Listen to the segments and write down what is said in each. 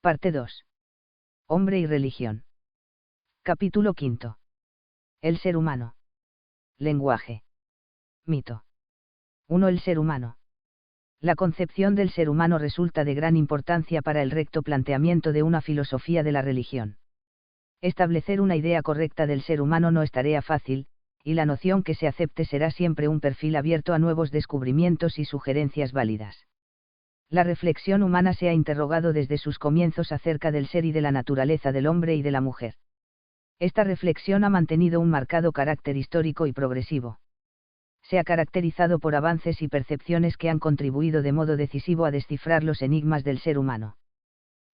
Parte 2. Hombre y religión. Capítulo 5. El ser humano. Lenguaje. Mito. 1. El ser humano. La concepción del ser humano resulta de gran importancia para el recto planteamiento de una filosofía de la religión. Establecer una idea correcta del ser humano no es tarea fácil, y la noción que se acepte será siempre un perfil abierto a nuevos descubrimientos y sugerencias válidas. La reflexión humana se ha interrogado desde sus comienzos acerca del ser y de la naturaleza del hombre y de la mujer. Esta reflexión ha mantenido un marcado carácter histórico y progresivo. Se ha caracterizado por avances y percepciones que han contribuido de modo decisivo a descifrar los enigmas del ser humano.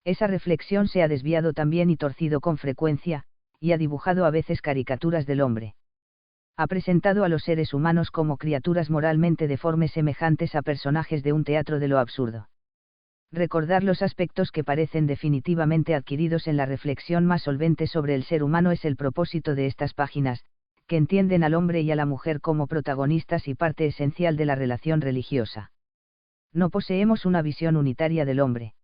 Esa reflexión se ha desviado también y torcido con frecuencia, y ha dibujado a veces caricaturas del hombre. Ha presentado a los seres humanos como criaturas moralmente deformes semejantes a personajes de un teatro de lo absurdo. Recordar los aspectos que parecen definitivamente adquiridos en la reflexión más solvente sobre el ser humano es el propósito de estas páginas, que entienden al hombre y a la mujer como protagonistas y parte esencial de la relación religiosa. No poseemos una visión unitaria del hombre.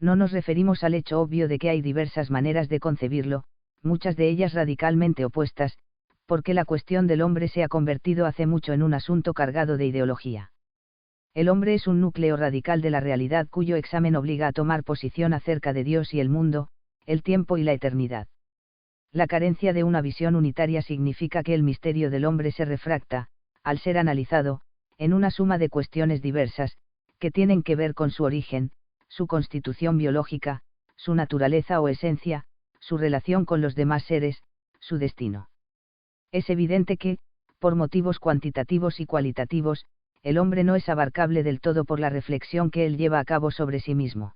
No nos referimos al hecho obvio de que hay diversas maneras de concebirlo, muchas de ellas radicalmente opuestas, porque la cuestión del hombre se ha convertido hace mucho en un asunto cargado de ideología. El hombre es un núcleo radical de la realidad cuyo examen obliga a tomar posición acerca de Dios y el mundo, el tiempo y la eternidad. La carencia de una visión unitaria significa que el misterio del hombre se refracta, al ser analizado, en una suma de cuestiones diversas, que tienen que ver con su origen, su constitución biológica, su naturaleza o esencia, su relación con los demás seres, su destino. Es evidente que, por motivos cuantitativos y cualitativos, el hombre no es abarcable del todo por la reflexión que él lleva a cabo sobre sí mismo.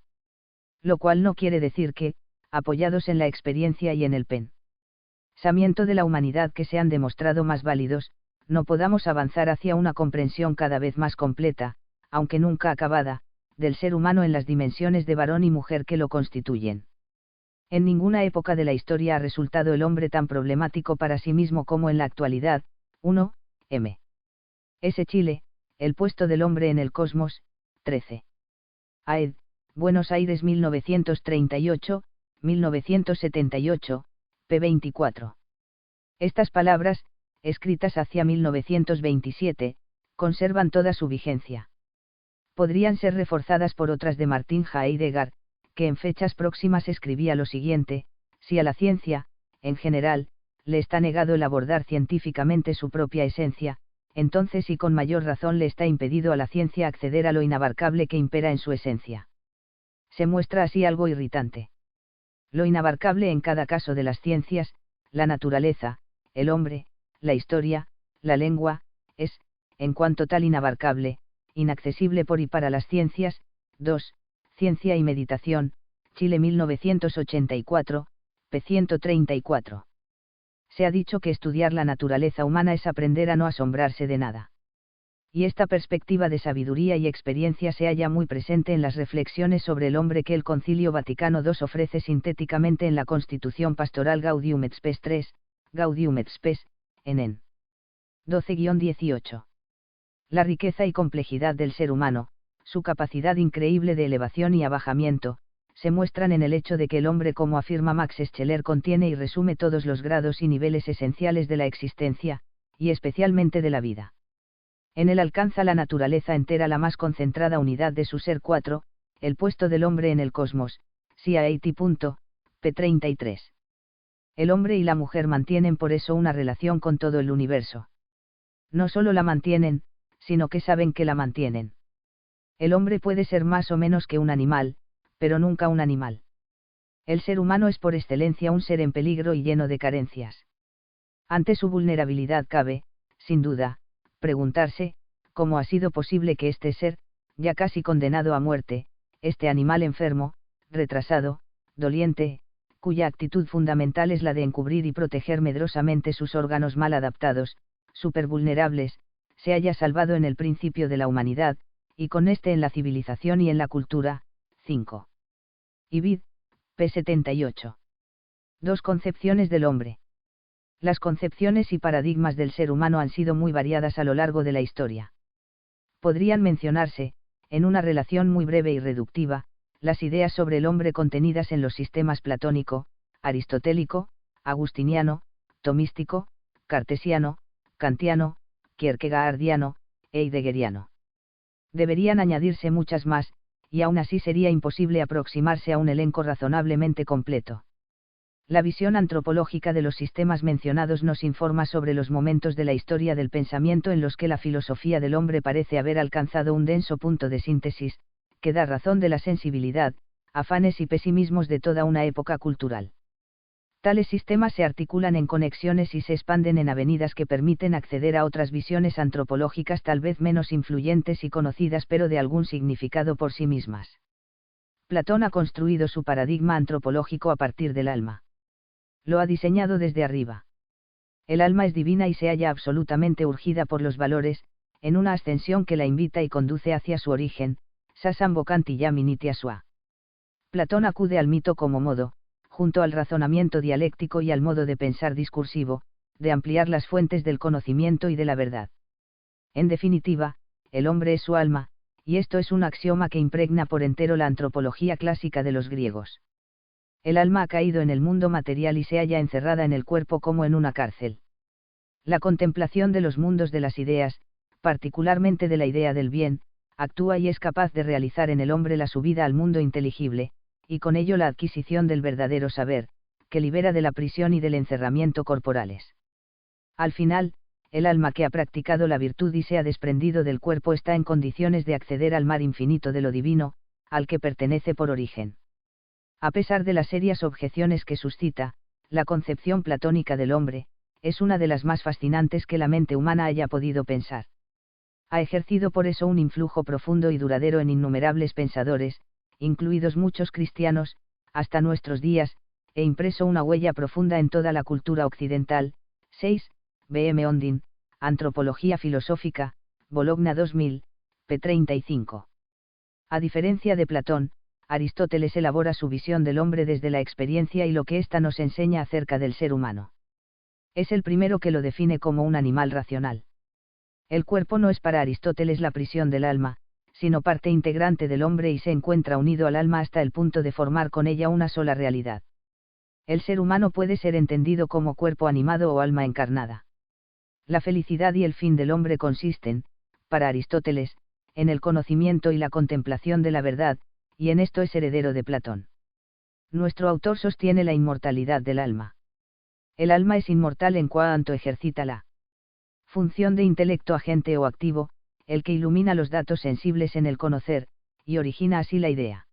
Lo cual no quiere decir que, apoyados en la experiencia y en el pensamiento de la humanidad que se han demostrado más válidos, no podamos avanzar hacia una comprensión cada vez más completa, aunque nunca acabada, del ser humano en las dimensiones de varón y mujer que lo constituyen. En ninguna época de la historia ha resultado el hombre tan problemático para sí mismo como en la actualidad. 1. M. S. Chile, El puesto del hombre en el cosmos, 13. Aed, Buenos Aires 1938, 1978, p. 24. Estas palabras, escritas hacia 1927, conservan toda su vigencia. Podrían ser reforzadas por otras de Martin Heidegger, que en fechas próximas escribía lo siguiente: si a la ciencia, en general, le está negado el abordar científicamente su propia esencia, entonces y con mayor razón le está impedido a la ciencia acceder a lo inabarcable que impera en su esencia. Se muestra así algo irritante. Lo inabarcable en cada caso de las ciencias, la naturaleza, el hombre, la historia, la lengua, es, en cuanto tal inabarcable, inaccesible por y para las ciencias. 2. Ciencia y Meditación, Chile 1984, p. 134. Se ha dicho que estudiar la naturaleza humana es aprender a no asombrarse de nada. Y esta perspectiva de sabiduría y experiencia se halla muy presente en las reflexiones sobre el hombre que el Concilio Vaticano II ofrece sintéticamente en la Constitución Pastoral Gaudium et Spes 3, Gaudium et Spes, en 12-18. La riqueza y complejidad del ser humano, su capacidad increíble de elevación y abajamiento, se muestran en el hecho de que el hombre, como afirma Max Scheler, contiene y resume todos los grados y niveles esenciales de la existencia, y especialmente de la vida. En él alcanza la naturaleza entera la más concentrada unidad de su ser. 4. El puesto del hombre en el cosmos, CIAT. p. 33. El hombre y la mujer mantienen por eso una relación con todo el universo. No solo la mantienen, sino que saben que la mantienen. El hombre puede ser más o menos que un animal, pero nunca un animal. El ser humano es por excelencia un ser en peligro y lleno de carencias. Ante su vulnerabilidad cabe, sin duda, preguntarse, ¿cómo ha sido posible que este ser, ya casi condenado a muerte, este animal enfermo, retrasado, doliente, cuya actitud fundamental es la de encubrir y proteger medrosamente sus órganos mal adaptados, supervulnerables, se haya salvado en el principio de la humanidad, y con este en la civilización y en la cultura? 5. Ibid, p. 78. 2. Concepciones del hombre. Las concepciones y paradigmas del ser humano han sido muy variadas a lo largo de la historia. Podrían mencionarse, en una relación muy breve y reductiva, las ideas sobre el hombre contenidas en los sistemas platónico, aristotélico, agustiniano, tomístico, cartesiano, kantiano, kierkegaardiano, e heideggeriano. Deberían añadirse muchas más, y aún así sería imposible aproximarse a un elenco razonablemente completo. La visión antropológica de los sistemas mencionados nos informa sobre los momentos de la historia del pensamiento en los que la filosofía del hombre parece haber alcanzado un denso punto de síntesis, que da razón de la sensibilidad, afanes y pesimismos de toda una época cultural. Tales sistemas se articulan en conexiones y se expanden en avenidas que permiten acceder a otras visiones antropológicas tal vez menos influyentes y conocidas pero de algún significado por sí mismas. Platón ha construido su paradigma antropológico a partir del alma. Lo ha diseñado desde arriba. El alma es divina y se halla absolutamente urgida por los valores, en una ascensión que la invita y conduce hacia su origen, sasam vocanti yaminiti asua. Platón acude al mito como modo, junto al razonamiento dialéctico y al modo de pensar discursivo, de ampliar las fuentes del conocimiento y de la verdad. En definitiva, el hombre es su alma, y esto es un axioma que impregna por entero la antropología clásica de los griegos. El alma ha caído en el mundo material y se halla encerrada en el cuerpo como en una cárcel. La contemplación de los mundos de las ideas, particularmente de la idea del bien, actúa y es capaz de realizar en el hombre la subida al mundo inteligible, y con ello la adquisición del verdadero saber, que libera de la prisión y del encerramiento corporales. Al final, el alma que ha practicado la virtud y se ha desprendido del cuerpo está en condiciones de acceder al mar infinito de lo divino, al que pertenece por origen. A pesar de las serias objeciones que suscita, la concepción platónica del hombre, es una de las más fascinantes que la mente humana haya podido pensar. Ha ejercido por eso un influjo profundo y duradero en innumerables pensadores, incluidos muchos cristianos, hasta nuestros días, e impreso una huella profunda en toda la cultura occidental. 6. B. M. Ondin, Antropología Filosófica, Bologna 2000, p. 35. A diferencia de Platón, Aristóteles elabora su visión del hombre desde la experiencia y lo que ésta nos enseña acerca del ser humano. Es el primero que lo define como un animal racional. El cuerpo no es para Aristóteles la prisión del alma, sino parte integrante del hombre y se encuentra unido al alma hasta el punto de formar con ella una sola realidad. El ser humano puede ser entendido como cuerpo animado o alma encarnada. La felicidad y el fin del hombre consisten, para Aristóteles, en el conocimiento y la contemplación de la verdad, y en esto es heredero de Platón. Nuestro autor sostiene la inmortalidad del alma. El alma es inmortal en cuanto ejercita la función de intelecto agente o activo, el que ilumina los datos sensibles en el conocer, y origina así la idea.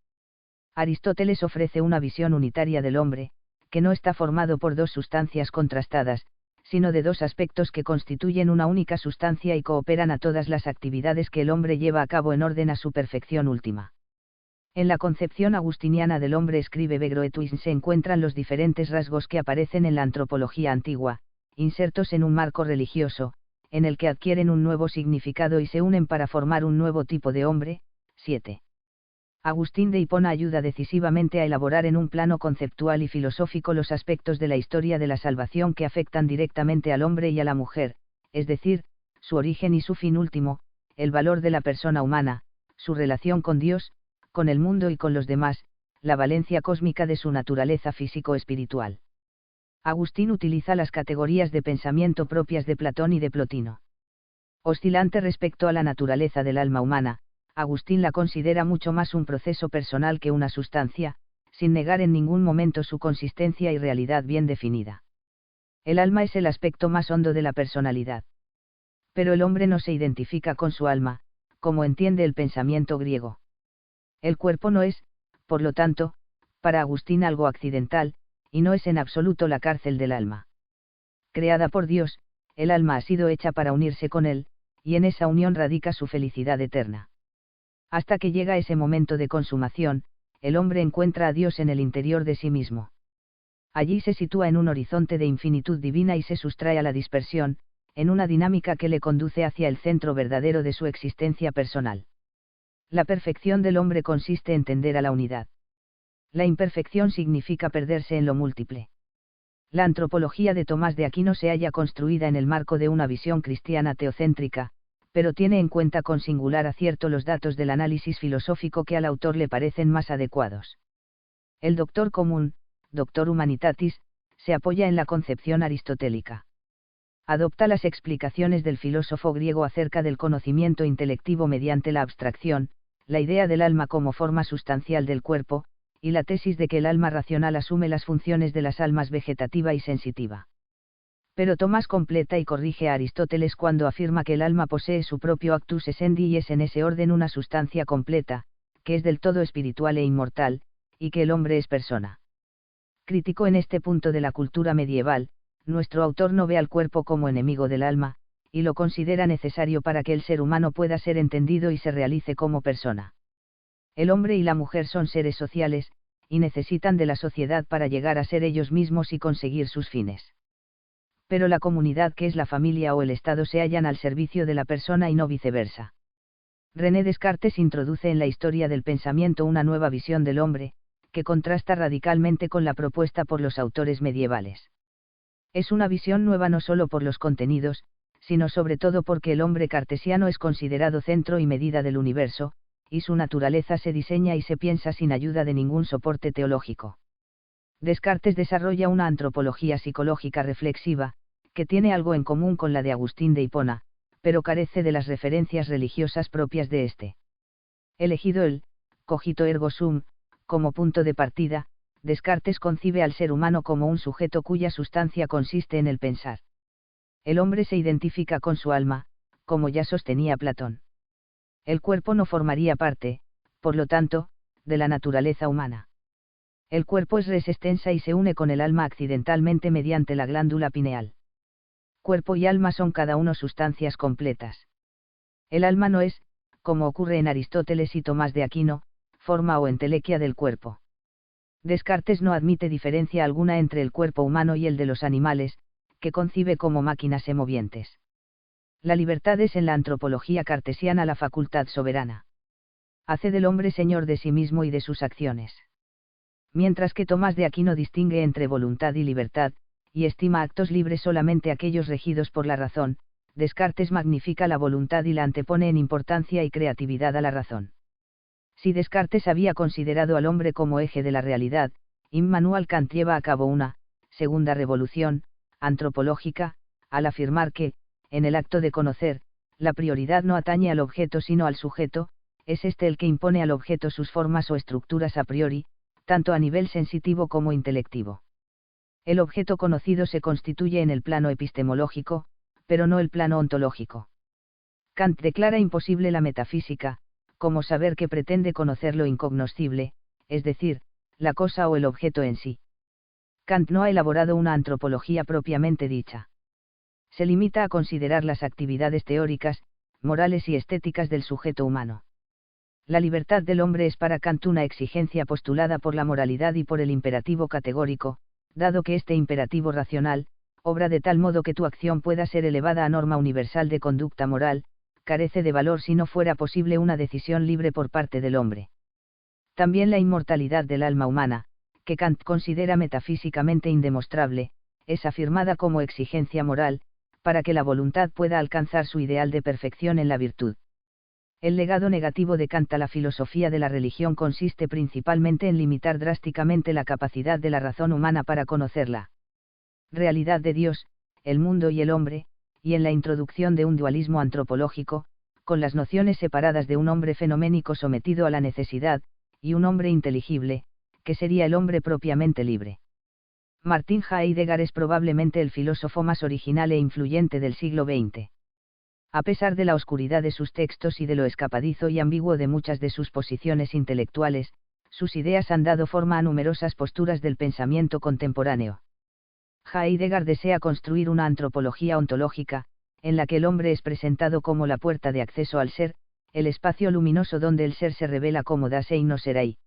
Aristóteles ofrece una visión unitaria del hombre, que no está formado por dos sustancias contrastadas, sino de dos aspectos que constituyen una única sustancia y cooperan a todas las actividades que el hombre lleva a cabo en orden a su perfección última. En la concepción agustiniana del hombre, escribe Begroetuis, se encuentran los diferentes rasgos que aparecen en la antropología antigua, insertos en un marco religioso, en el que adquieren un nuevo significado y se unen para formar un nuevo tipo de hombre. 7. Agustín de Hipona ayuda decisivamente a elaborar en un plano conceptual y filosófico los aspectos de la historia de la salvación que afectan directamente al hombre y a la mujer, es decir, su origen y su fin último, el valor de la persona humana, su relación con Dios, con el mundo y con los demás, la valencia cósmica de su naturaleza físico-espiritual. Agustín utiliza las categorías de pensamiento propias de Platón y de Plotino. Oscilante respecto a la naturaleza del alma humana, Agustín la considera mucho más un proceso personal que una sustancia, sin negar en ningún momento su consistencia y realidad bien definida. El alma es el aspecto más hondo de la personalidad. Pero el hombre no se identifica con su alma, como entiende el pensamiento griego. El cuerpo no es, por lo tanto, para Agustín algo accidental, y no es en absoluto la cárcel del alma. Creada por Dios, el alma ha sido hecha para unirse con Él, y en esa unión radica su felicidad eterna. Hasta que llega ese momento de consumación, el hombre encuentra a Dios en el interior de sí mismo. Allí se sitúa en un horizonte de infinitud divina y se sustrae a la dispersión, en una dinámica que le conduce hacia el centro verdadero de su existencia personal. La perfección del hombre consiste en tender a la unidad. La imperfección significa perderse en lo múltiple. La antropología de Tomás de Aquino se halla construida en el marco de una visión cristiana teocéntrica, pero tiene en cuenta con singular acierto los datos del análisis filosófico que al autor le parecen más adecuados. El doctor común, doctor humanitatis, se apoya en la concepción aristotélica. Adopta las explicaciones del filósofo griego acerca del conocimiento intelectivo mediante la abstracción, la idea del alma como forma sustancial del cuerpo, y la tesis de que el alma racional asume las funciones de las almas vegetativa y sensitiva. Pero Tomás completa y corrige a Aristóteles cuando afirma que el alma posee su propio actus essendi y es en ese orden una sustancia completa, que es del todo espiritual e inmortal, y que el hombre es persona. Crítico en este punto de la cultura medieval, nuestro autor no ve al cuerpo como enemigo del alma, y lo considera necesario para que el ser humano pueda ser entendido y se realice como persona. El hombre y la mujer son seres sociales, y necesitan de la sociedad para llegar a ser ellos mismos y conseguir sus fines. Pero la comunidad que es la familia o el Estado se hallan al servicio de la persona y no viceversa. René Descartes introduce en la historia del pensamiento una nueva visión del hombre, que contrasta radicalmente con la propuesta por los autores medievales. Es una visión nueva no solo por los contenidos, sino sobre todo porque el hombre cartesiano es considerado centro y medida del universo, y su naturaleza se diseña y se piensa sin ayuda de ningún soporte teológico. Descartes desarrolla una antropología psicológica reflexiva, que tiene algo en común con la de Agustín de Hipona, pero carece de las referencias religiosas propias de este. Elegido el cogito ergo sum como punto de partida, Descartes concibe al ser humano como un sujeto cuya sustancia consiste en el pensar. El hombre se identifica con su alma, como ya sostenía Platón. El cuerpo no formaría parte, por lo tanto, de la naturaleza humana. El cuerpo es res extensa y se une con el alma accidentalmente mediante la glándula pineal. Cuerpo y alma son cada uno sustancias completas. El alma no es, como ocurre en Aristóteles y Tomás de Aquino, forma o entelequia del cuerpo. Descartes no admite diferencia alguna entre el cuerpo humano y el de los animales, que concibe como máquinas semovientes. La libertad es en la antropología cartesiana la facultad soberana. Hace del hombre señor de sí mismo y de sus acciones. Mientras que Tomás de Aquino distingue entre voluntad y libertad, y estima actos libres solamente aquellos regidos por la razón, Descartes magnifica la voluntad y la antepone en importancia y creatividad a la razón. Si Descartes había considerado al hombre como eje de la realidad, Immanuel Kant lleva a cabo una segunda revolución antropológica, al afirmar que, en el acto de conocer, la prioridad no atañe al objeto sino al sujeto, es este el que impone al objeto sus formas o estructuras a priori, tanto a nivel sensitivo como intelectivo. El objeto conocido se constituye en el plano epistemológico, pero no el plano ontológico. Kant declara imposible la metafísica, como saber que pretende conocer lo incognoscible, es decir, la cosa o el objeto en sí. Kant no ha elaborado una antropología propiamente dicha. Se limita a considerar las actividades teóricas, morales y estéticas del sujeto humano. La libertad del hombre es para Kant una exigencia postulada por la moralidad y por el imperativo categórico, dado que este imperativo racional, obra de tal modo que tu acción pueda ser elevada a norma universal de conducta moral, carece de valor si no fuera posible una decisión libre por parte del hombre. También la inmortalidad del alma humana, que Kant considera metafísicamente indemostrable, es afirmada como exigencia moral, para que la voluntad pueda alcanzar su ideal de perfección en la virtud. El legado negativo de Kant a la filosofía de la religión consiste principalmente en limitar drásticamente la capacidad de la razón humana para conocer la realidad de Dios, el mundo y el hombre, y en la introducción de un dualismo antropológico, con las nociones separadas de un hombre fenoménico sometido a la necesidad, y un hombre inteligible, que sería el hombre propiamente libre. Martin Heidegger es probablemente el filósofo más original e influyente del siglo XX. A pesar de la oscuridad de sus textos y de lo escapadizo y ambiguo de muchas de sus posiciones intelectuales, sus ideas han dado forma a numerosas posturas del pensamiento contemporáneo. Heidegger desea construir una antropología ontológica, en la que el hombre es presentado como la puerta de acceso al ser, el espacio luminoso donde el ser se revela como Dasein no Serai.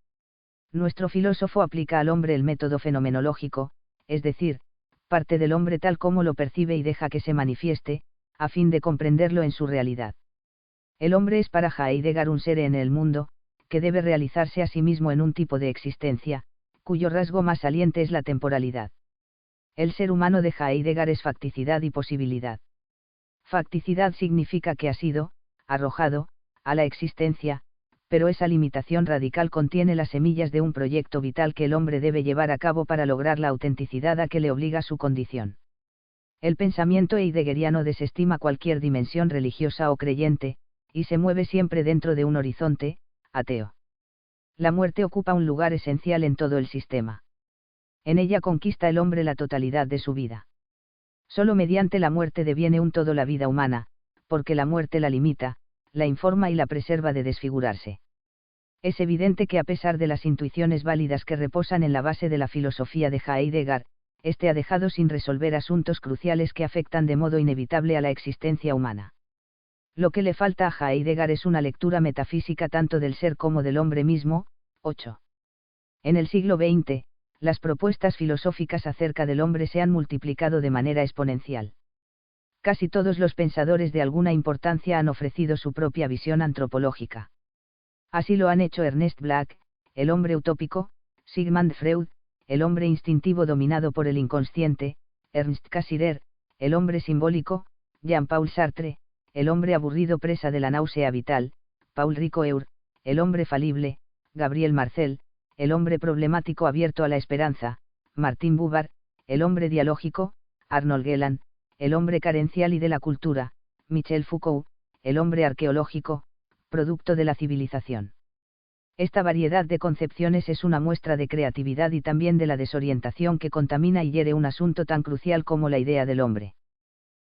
Nuestro filósofo aplica al hombre el método fenomenológico, es decir, parte del hombre tal como lo percibe y deja que se manifieste, a fin de comprenderlo en su realidad. El hombre es para Heidegger un ser en el mundo, que debe realizarse a sí mismo en un tipo de existencia, cuyo rasgo más saliente es la temporalidad. El ser humano de Heidegger es facticidad y posibilidad. Facticidad significa que ha sido, arrojado, a la existencia, pero esa limitación radical contiene las semillas de un proyecto vital que el hombre debe llevar a cabo para lograr la autenticidad a que le obliga su condición. El pensamiento heideggeriano desestima cualquier dimensión religiosa o creyente, y se mueve siempre dentro de un horizonte, ateo. La muerte ocupa un lugar esencial en todo el sistema. En ella conquista el hombre la totalidad de su vida. Solo mediante la muerte deviene un todo la vida humana, porque la muerte la limita, la informa y la preserva de desfigurarse. Es evidente que a pesar de las intuiciones válidas que reposan en la base de la filosofía de Heidegger, este ha dejado sin resolver asuntos cruciales que afectan de modo inevitable a la existencia humana. Lo que le falta a Heidegger es una lectura metafísica tanto del ser como del hombre mismo. 8. En el siglo XX, las propuestas filosóficas acerca del hombre se han multiplicado de manera exponencial. Casi todos los pensadores de alguna importancia han ofrecido su propia visión antropológica. Así lo han hecho Ernest Bloch, el hombre utópico; Sigmund Freud, el hombre instintivo dominado por el inconsciente; Ernst Cassirer, el hombre simbólico; Jean-Paul Sartre, el hombre aburrido presa de la náusea vital; Paul Ricoeur, el hombre falible; Gabriel Marcel, el hombre problemático abierto a la esperanza; Martin Buber, el hombre dialógico; Arnold Gelland, el hombre carencial y de la cultura; Michel Foucault, el hombre arqueológico, producto de la civilización. Esta variedad de concepciones es una muestra de creatividad y también de la desorientación que contamina y hiere un asunto tan crucial como la idea del hombre.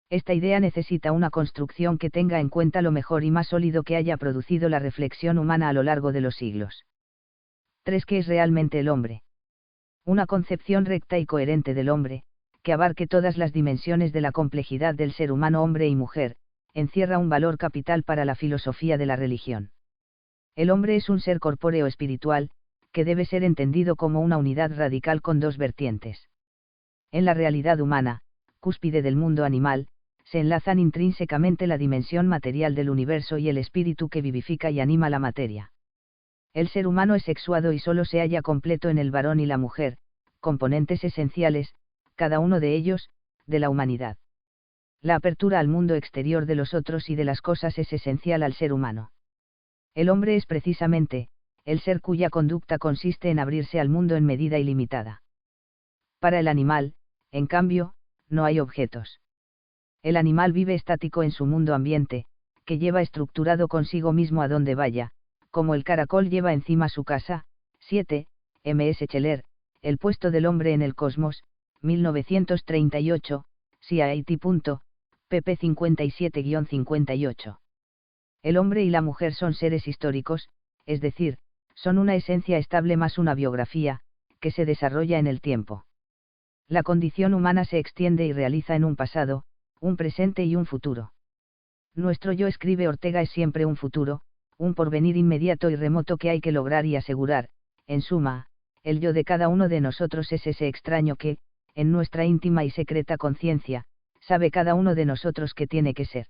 Esta idea necesita una construcción que tenga en cuenta lo mejor y más sólido que haya producido la reflexión humana a lo largo de los siglos. 3. ¿Qué es realmente el hombre? Una concepción recta y coherente del hombre, que abarque todas las dimensiones de la complejidad del ser humano hombre y mujer, encierra un valor capital para la filosofía de la religión. El hombre es un ser corpóreo espiritual, que debe ser entendido como una unidad radical con dos vertientes. En la realidad humana, cúspide del mundo animal, se enlazan intrínsecamente la dimensión material del universo y el espíritu que vivifica y anima la materia. El ser humano es sexuado y solo se halla completo en el varón y la mujer, componentes esenciales, cada uno de ellos, de la humanidad. La apertura al mundo exterior de los otros y de las cosas es esencial al ser humano. El hombre es precisamente, el ser cuya conducta consiste en abrirse al mundo en medida ilimitada. Para el animal, en cambio, no hay objetos. El animal vive estático en su mundo ambiente, que lleva estructurado consigo mismo a donde vaya, como el caracol lleva encima su casa. 7. M.S. Scheller, El puesto del hombre en el cosmos, 1938, CIT. pp. 57-58. El hombre y la mujer son seres históricos, es decir, son una esencia estable más una biografía, que se desarrolla en el tiempo. La condición humana se extiende y realiza en un pasado, un presente y un futuro. Nuestro yo, escribe Ortega, es siempre un futuro, un porvenir inmediato y remoto que hay que lograr y asegurar. En suma, el yo de cada uno de nosotros es ese extraño que, en nuestra íntima y secreta conciencia, sabe cada uno de nosotros que tiene que ser.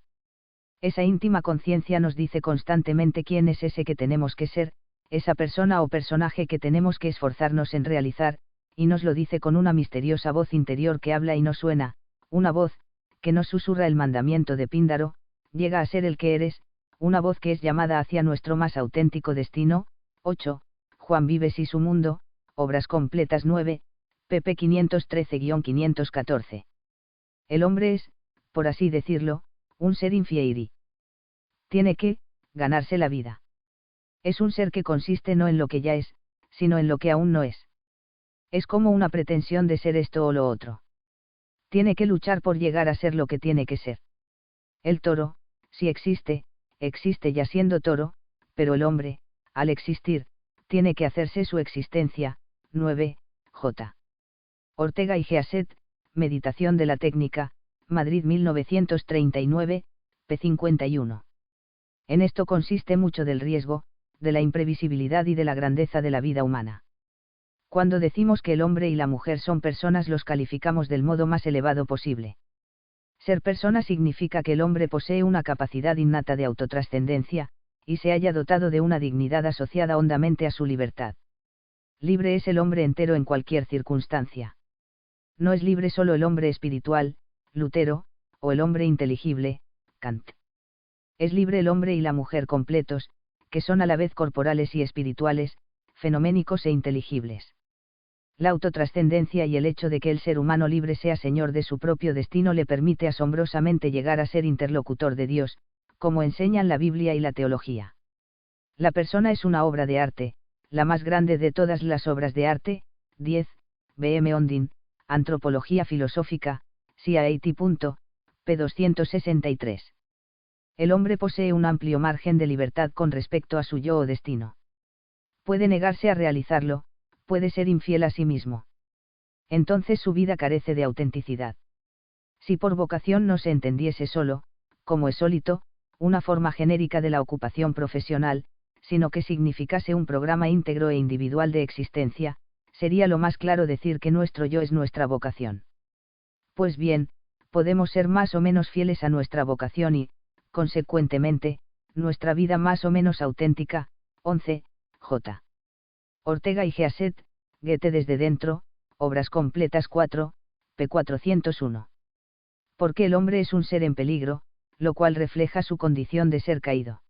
Esa íntima conciencia nos dice constantemente quién es ese que tenemos que ser, esa persona o personaje que tenemos que esforzarnos en realizar, y nos lo dice con una misteriosa voz interior que habla y no suena, una voz, que nos susurra el mandamiento de Píndaro: llega a ser el que eres, una voz que es llamada hacia nuestro más auténtico destino. 8. Juan Vives y su mundo, Obras completas 9, pp. 513-514. El hombre es, por así decirlo, un ser infieri. Tiene que ganarse la vida. Es un ser que consiste no en lo que ya es, sino en lo que aún no es. Es como una pretensión de ser esto o lo otro. Tiene que luchar por llegar a ser lo que tiene que ser. El toro, si existe, existe ya siendo toro, pero el hombre, al existir, tiene que hacerse su existencia. 9. J. Ortega y Gasset, Meditación de la técnica, Madrid 1939, p. 51. En esto consiste mucho del riesgo, de la imprevisibilidad y de la grandeza de la vida humana. Cuando decimos que el hombre y la mujer son personas, los calificamos del modo más elevado posible. Ser persona significa que el hombre posee una capacidad innata de autotrascendencia, y se haya dotado de una dignidad asociada hondamente a su libertad. Libre es el hombre entero en cualquier circunstancia. No es libre solo el hombre espiritual, Lutero, o el hombre inteligible, Kant. Es libre el hombre y la mujer completos, que son a la vez corporales y espirituales, fenoménicos e inteligibles. La autotrascendencia y el hecho de que el ser humano libre sea señor de su propio destino le permite asombrosamente llegar a ser interlocutor de Dios, como enseñan la Biblia y la teología. La persona es una obra de arte, la más grande de todas las obras de arte. 10. B.M. Ondin, Antropología Filosófica, CIAT. p. 263. El hombre posee un amplio margen de libertad con respecto a su yo o destino. Puede negarse a realizarlo, puede ser infiel a sí mismo. Entonces su vida carece de autenticidad. Si por vocación no se entendiese solo, como es sólito, una forma genérica de la ocupación profesional, sino que significase un programa íntegro e individual de existencia, sería lo más claro decir que nuestro yo es nuestra vocación. Pues bien, podemos ser más o menos fieles a nuestra vocación y, consecuentemente, nuestra vida más o menos auténtica. 11. J. Ortega y Gasset, Goethe desde dentro, Obras completas 4, p. 401. Porque el hombre es un ser en peligro, lo cual refleja su condición de ser caído.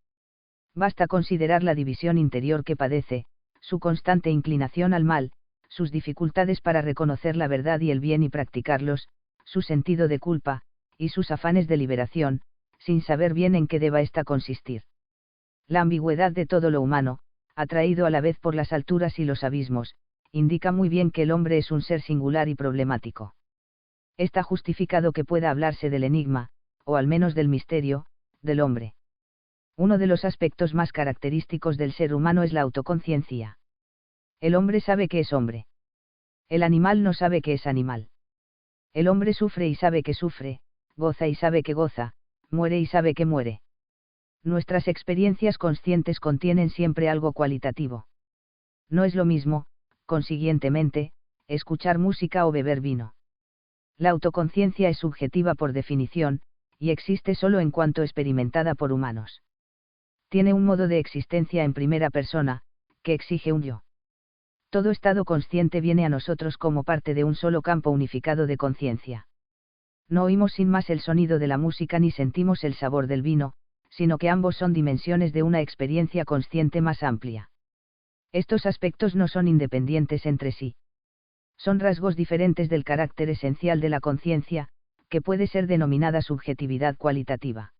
Basta considerar la división interior que padece, su constante inclinación al mal, sus dificultades para reconocer la verdad y el bien y practicarlos, su sentido de culpa, y sus afanes de liberación, sin saber bien en qué deba ésta consistir. La ambigüedad de todo lo humano, atraído a la vez por las alturas y los abismos, indica muy bien que el hombre es un ser singular y problemático. Está justificado que pueda hablarse del enigma, o al menos del misterio, del hombre. Uno de los aspectos más característicos del ser humano es la autoconciencia. El hombre sabe que es hombre. El animal no sabe que es animal. El hombre sufre y sabe que sufre, goza y sabe que goza, muere y sabe que muere. Nuestras experiencias conscientes contienen siempre algo cualitativo. No es lo mismo, consiguientemente, escuchar música o beber vino. La autoconciencia es subjetiva por definición, y existe solo en cuanto experimentada por humanos. Tiene un modo de existencia en primera persona, que exige un yo. Todo estado consciente viene a nosotros como parte de un solo campo unificado de conciencia. No oímos sin más el sonido de la música ni sentimos el sabor del vino, sino que ambos son dimensiones de una experiencia consciente más amplia. Estos aspectos no son independientes entre sí. Son rasgos diferentes del carácter esencial de la conciencia, que puede ser denominada subjetividad cualitativa.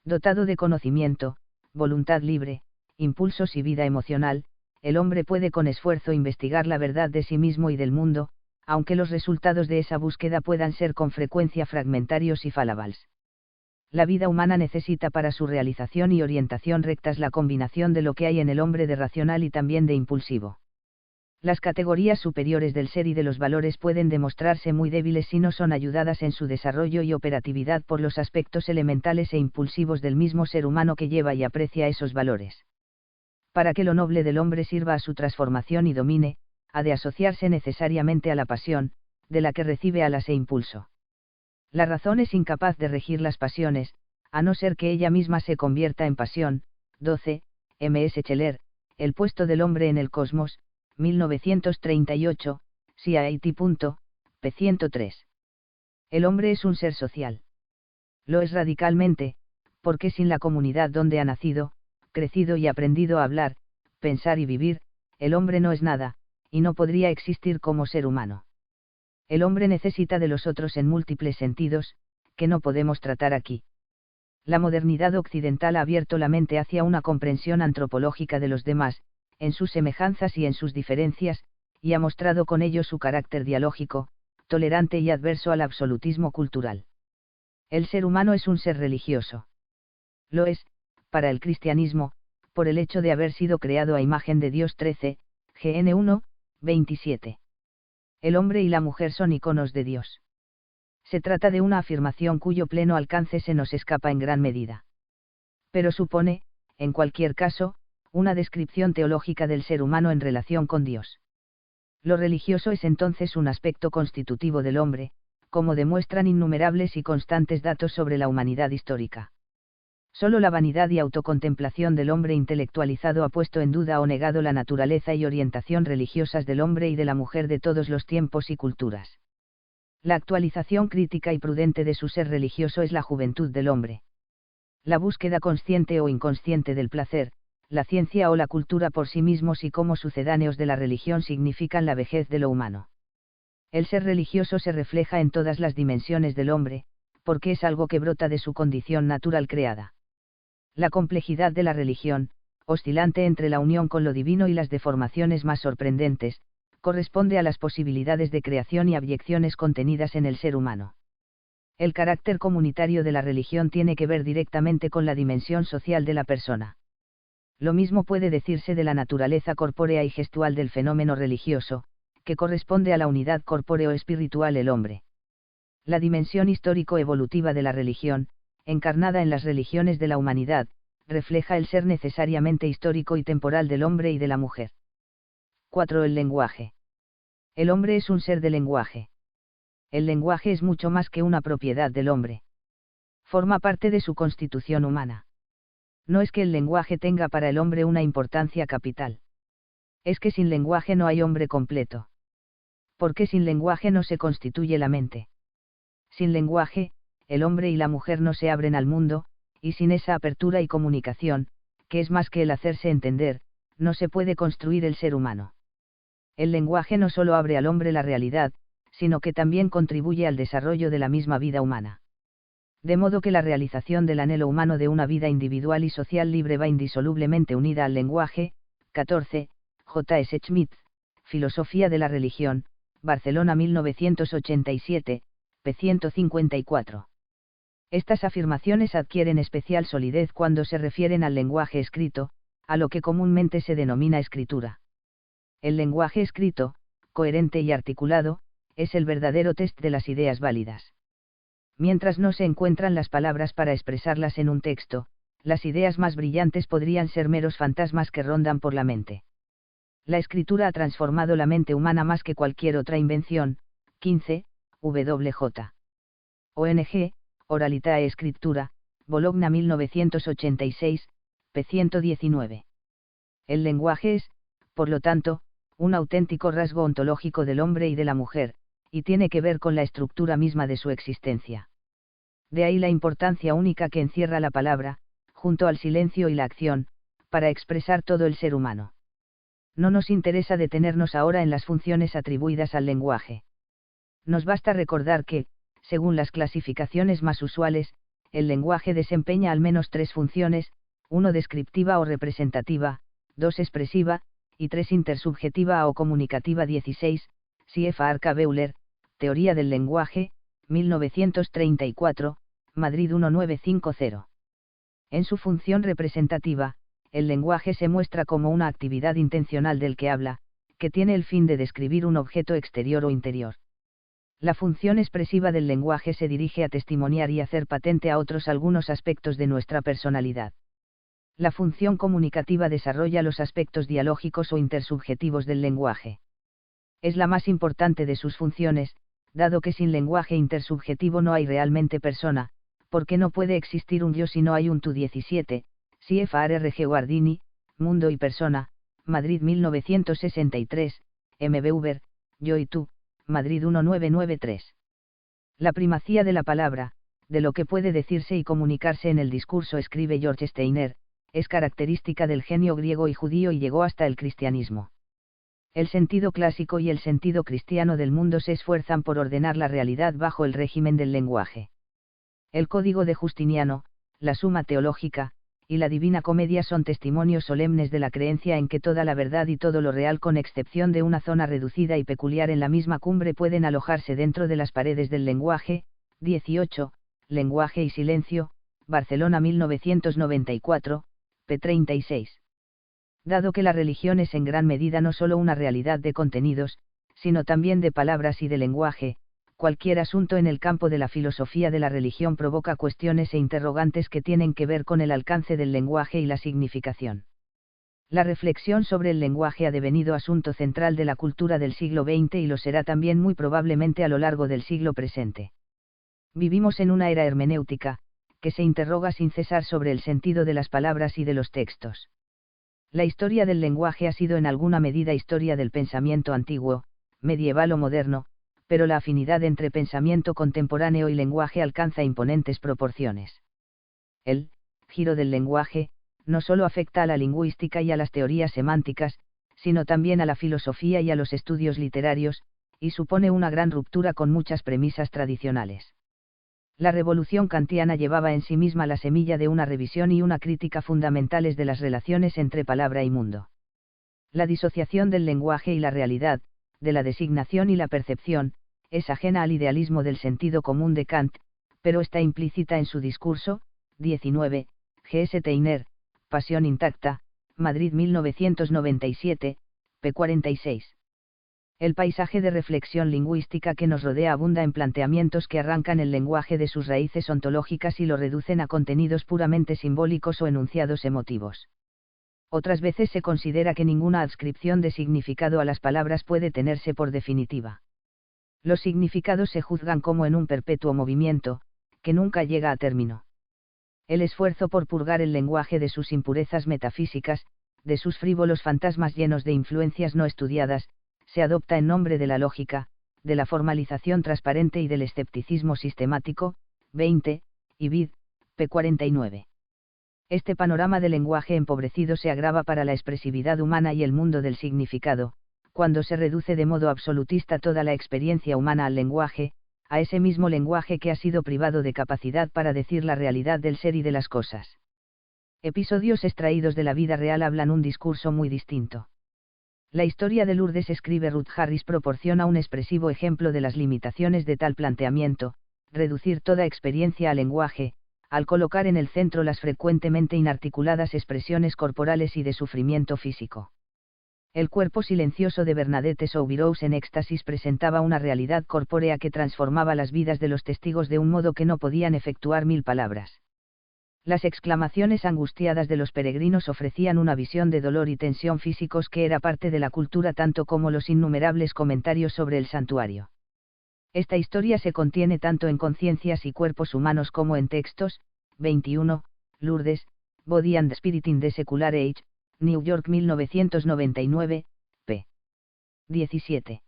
Dotado de conocimiento, voluntad libre, impulsos y vida emocional, el hombre puede con esfuerzo investigar la verdad de sí mismo y del mundo, aunque los resultados de esa búsqueda puedan ser con frecuencia fragmentarios y falables. La vida humana necesita para su realización y orientación rectas la combinación de lo que hay en el hombre de racional y también de impulsivo. Las categorías superiores del ser y de los valores pueden demostrarse muy débiles si no son ayudadas en su desarrollo y operatividad por los aspectos elementales e impulsivos del mismo ser humano que lleva y aprecia esos valores. Para que lo noble del hombre sirva a su transformación y domine, ha de asociarse necesariamente a la pasión, de la que recibe alas e impulso. La razón es incapaz de regir las pasiones, a no ser que ella misma se convierta en pasión. 12. M.S. Scheller, El puesto del hombre en el cosmos, 1938, CIAT. p. 103. El hombre es un ser social. Lo es radicalmente, porque sin la comunidad donde ha nacido, crecido y aprendido a hablar, pensar y vivir, el hombre no es nada, y no podría existir como ser humano. El hombre necesita de los otros en múltiples sentidos, que no podemos tratar aquí. La modernidad occidental ha abierto la mente hacia una comprensión antropológica de los demás, en sus semejanzas y en sus diferencias, y ha mostrado con ello su carácter dialógico, tolerante y adverso al absolutismo cultural. El ser humano es un ser religioso. Lo es, para el cristianismo, por el hecho de haber sido creado a imagen de Dios. 13, GN 1, 27. El hombre y la mujer son iconos de Dios. Se trata de una afirmación cuyo pleno alcance se nos escapa en gran medida. Pero supone, en cualquier caso, una descripción teológica del ser humano en relación con Dios. Lo religioso es entonces un aspecto constitutivo del hombre, como demuestran innumerables y constantes datos sobre la humanidad histórica. Solo la vanidad y autocontemplación del hombre intelectualizado ha puesto en duda o negado la naturaleza y orientación religiosas del hombre y de la mujer de todos los tiempos y culturas. La actualización crítica y prudente de su ser religioso es la juventud del hombre. La búsqueda consciente o inconsciente del placer, la ciencia o la cultura por sí mismos y como sucedáneos de la religión significan la vejez de lo humano. El ser religioso se refleja en todas las dimensiones del hombre, porque es algo que brota de su condición natural creada. La complejidad de la religión, oscilante entre la unión con lo divino y las deformaciones más sorprendentes, corresponde a las posibilidades de creación y abyecciones contenidas en el ser humano. El carácter comunitario de la religión tiene que ver directamente con la dimensión social de la persona. Lo mismo puede decirse de la naturaleza corpórea y gestual del fenómeno religioso, que corresponde a la unidad corpóreo-espiritual del hombre. La dimensión histórico-evolutiva de la religión, encarnada en las religiones de la humanidad, refleja el ser necesariamente histórico y temporal del hombre y de la mujer. 4. El lenguaje. El hombre es un ser de lenguaje. El lenguaje es mucho más que una propiedad del hombre. Forma parte de su constitución humana. No es que el lenguaje tenga para el hombre una importancia capital. Es que sin lenguaje no hay hombre completo. Porque sin lenguaje no se constituye la mente. Sin lenguaje, el hombre y la mujer no se abren al mundo, y sin esa apertura y comunicación, que es más que el hacerse entender, no se puede construir el ser humano. El lenguaje no solo abre al hombre la realidad, sino que también contribuye al desarrollo de la misma vida humana. De modo que la realización del anhelo humano de una vida individual y social libre va indisolublemente unida al lenguaje. 14. J. S. Schmidt, Filosofía de la Religión, Barcelona 1987, p. 154. Estas afirmaciones adquieren especial solidez cuando se refieren al lenguaje escrito, a lo que comúnmente se denomina escritura. El lenguaje escrito, coherente y articulado, es el verdadero test de las ideas válidas. Mientras no se encuentran las palabras para expresarlas en un texto, las ideas más brillantes podrían ser meros fantasmas que rondan por la mente. La escritura ha transformado la mente humana más que cualquier otra invención. 15. W.J. ONG, Oralitae Scriptura, Bologna 1986, p. 119. El lenguaje es, por lo tanto, un auténtico rasgo ontológico del hombre y de la mujer, y tiene que ver con la estructura misma de su existencia. De ahí la importancia única que encierra la palabra, junto al silencio y la acción, para expresar todo el ser humano. No nos interesa detenernos ahora en las funciones atribuidas al lenguaje. Nos basta recordar que, según las clasificaciones más usuales, el lenguaje desempeña al menos 3 funciones: 1 descriptiva o representativa, 2 expresiva, y 3 intersubjetiva o comunicativa. 16. C.F. Beuler, Teoría del lenguaje, 1934, Madrid 1950. En su función representativa, el lenguaje se muestra como una actividad intencional del que habla, que tiene el fin de describir un objeto exterior o interior. La función expresiva del lenguaje se dirige a testimoniar y hacer patente a otros algunos aspectos de nuestra personalidad. La función comunicativa desarrolla los aspectos dialógicos o intersubjetivos del lenguaje. Es la más importante de sus funciones, dado que sin lenguaje intersubjetivo no hay realmente persona, porque no puede existir un yo si no hay un tú. 17. C.F.R.G. Guardini, Mundo y Persona, Madrid 1963, M. Buber, Yo y tú, Madrid 1993. La primacía de la palabra, de lo que puede decirse y comunicarse en el discurso, escribe George Steiner, es característica del genio griego y judío y llegó hasta el cristianismo. El sentido clásico y el sentido cristiano del mundo se esfuerzan por ordenar la realidad bajo el régimen del lenguaje. El Código de Justiniano, la Suma Teológica, y la Divina Comedia son testimonios solemnes de la creencia en que toda la verdad y todo lo real, con excepción de una zona reducida y peculiar en la misma cumbre, pueden alojarse dentro de las paredes del lenguaje. 18. Lenguaje y silencio, Barcelona 1994, p. 36. Dado que la religión es en gran medida no solo una realidad de contenidos, sino también de palabras y de lenguaje, cualquier asunto en el campo de la filosofía de la religión provoca cuestiones e interrogantes que tienen que ver con el alcance del lenguaje y la significación. La reflexión sobre el lenguaje ha devenido asunto central de la cultura del siglo XX y lo será también muy probablemente a lo largo del siglo presente. Vivimos en una era hermenéutica, que se interroga sin cesar sobre el sentido de las palabras y de los textos. La historia del lenguaje ha sido en alguna medida historia del pensamiento antiguo, medieval o moderno, pero la afinidad entre pensamiento contemporáneo y lenguaje alcanza imponentes proporciones. El giro del lenguaje, no solo afecta a la lingüística y a las teorías semánticas, sino también a la filosofía y a los estudios literarios, y supone una gran ruptura con muchas premisas tradicionales. La revolución kantiana llevaba en sí misma la semilla de una revisión y una crítica fundamentales de las relaciones entre palabra y mundo. La disociación del lenguaje y la realidad, de la designación y la percepción, es ajena al idealismo del sentido común de Kant, pero está implícita en su discurso. 19, G.S. Teiner, Pasión intacta, Madrid 1997, p. 46. El paisaje de reflexión lingüística que nos rodea abunda en planteamientos que arrancan el lenguaje de sus raíces ontológicas y lo reducen a contenidos puramente simbólicos o enunciados emotivos. Otras veces se considera que ninguna adscripción de significado a las palabras puede tenerse por definitiva. Los significados se juzgan como en un perpetuo movimiento, que nunca llega a término. El esfuerzo por purgar el lenguaje de sus impurezas metafísicas, de sus frívolos fantasmas llenos de influencias no estudiadas, se adopta en nombre de la lógica, de la formalización transparente y del escepticismo sistemático. 20, Ibid, p. 49. Este panorama de lenguaje empobrecido se agrava para la expresividad humana y el mundo del significado, cuando se reduce de modo absolutista toda la experiencia humana al lenguaje, a ese mismo lenguaje que ha sido privado de capacidad para decir la realidad del ser y de las cosas. Episodios extraídos de la vida real hablan un discurso muy distinto. La historia de Lourdes, escribe Ruth Harris, proporciona un expresivo ejemplo de las limitaciones de tal planteamiento: reducir toda experiencia al lenguaje, al colocar en el centro las frecuentemente inarticuladas expresiones corporales y de sufrimiento físico. El cuerpo silencioso de Bernadette Soubirous en éxtasis presentaba una realidad corpórea que transformaba las vidas de los testigos de un modo que no podían efectuar 1000 palabras. Las exclamaciones angustiadas de los peregrinos ofrecían una visión de dolor y tensión físicos que era parte de la cultura tanto como los innumerables comentarios sobre el santuario. Esta historia se contiene tanto en conciencias y cuerpos humanos como en textos. 21, Lourdes, Body and Spirit in the Secular Age, New York 1999, p. 17.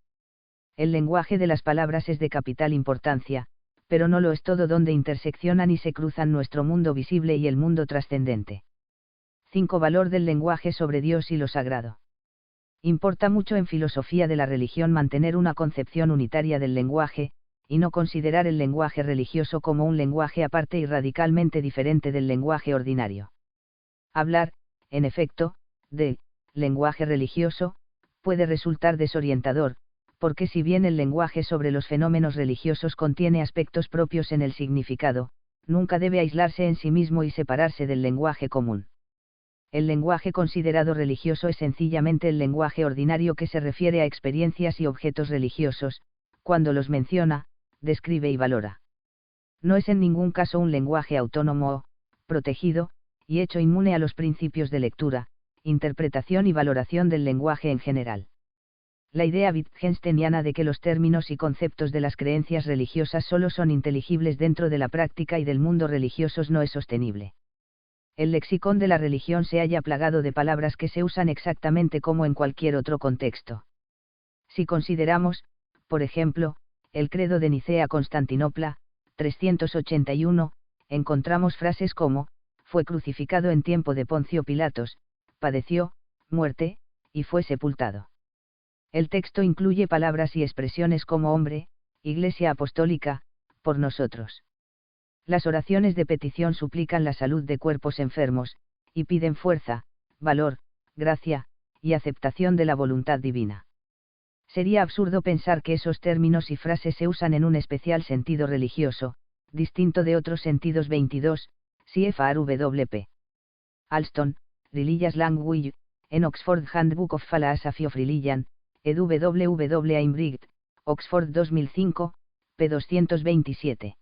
El lenguaje de las palabras es de capital importancia, pero no lo es todo donde interseccionan y se cruzan nuestro mundo visible y el mundo trascendente. 5. Valor del lenguaje sobre Dios y lo sagrado. Importa mucho en filosofía de la religión mantener una concepción unitaria del lenguaje, y no considerar el lenguaje religioso como un lenguaje aparte y radicalmente diferente del lenguaje ordinario. Hablar, en efecto, de lenguaje religioso, puede resultar desorientador, porque si bien el lenguaje sobre los fenómenos religiosos contiene aspectos propios en el significado, nunca debe aislarse en sí mismo y separarse del lenguaje común. El lenguaje considerado religioso es sencillamente el lenguaje ordinario que se refiere a experiencias y objetos religiosos, cuando los menciona, describe y valora. No es en ningún caso un lenguaje autónomo o, protegido, y hecho inmune a los principios de lectura, interpretación y valoración del lenguaje en general. La idea wittgensteiniana de que los términos y conceptos de las creencias religiosas solo son inteligibles dentro de la práctica y del mundo religiosos no es sostenible. El lexicón de la religión se halla plagado de palabras que se usan exactamente como en cualquier otro contexto. Si consideramos, por ejemplo, el credo de Nicea Constantinopla, 381, encontramos frases como: fue crucificado en tiempo de Poncio Pilatos, padeció muerte, y fue sepultado. El texto incluye palabras y expresiones como hombre, Iglesia Apostólica, por nosotros. Las oraciones de petición suplican la salud de cuerpos enfermos, y piden fuerza, valor, gracia, y aceptación de la voluntad divina. Sería absurdo pensar que esos términos y frases se usan en un especial sentido religioso, distinto de otros sentidos. 22, CFRWP. Alston, Religious Language, en Oxford Handbook of Philosophy of Religion, EDWW Imbright, Oxford 2005, p. 227.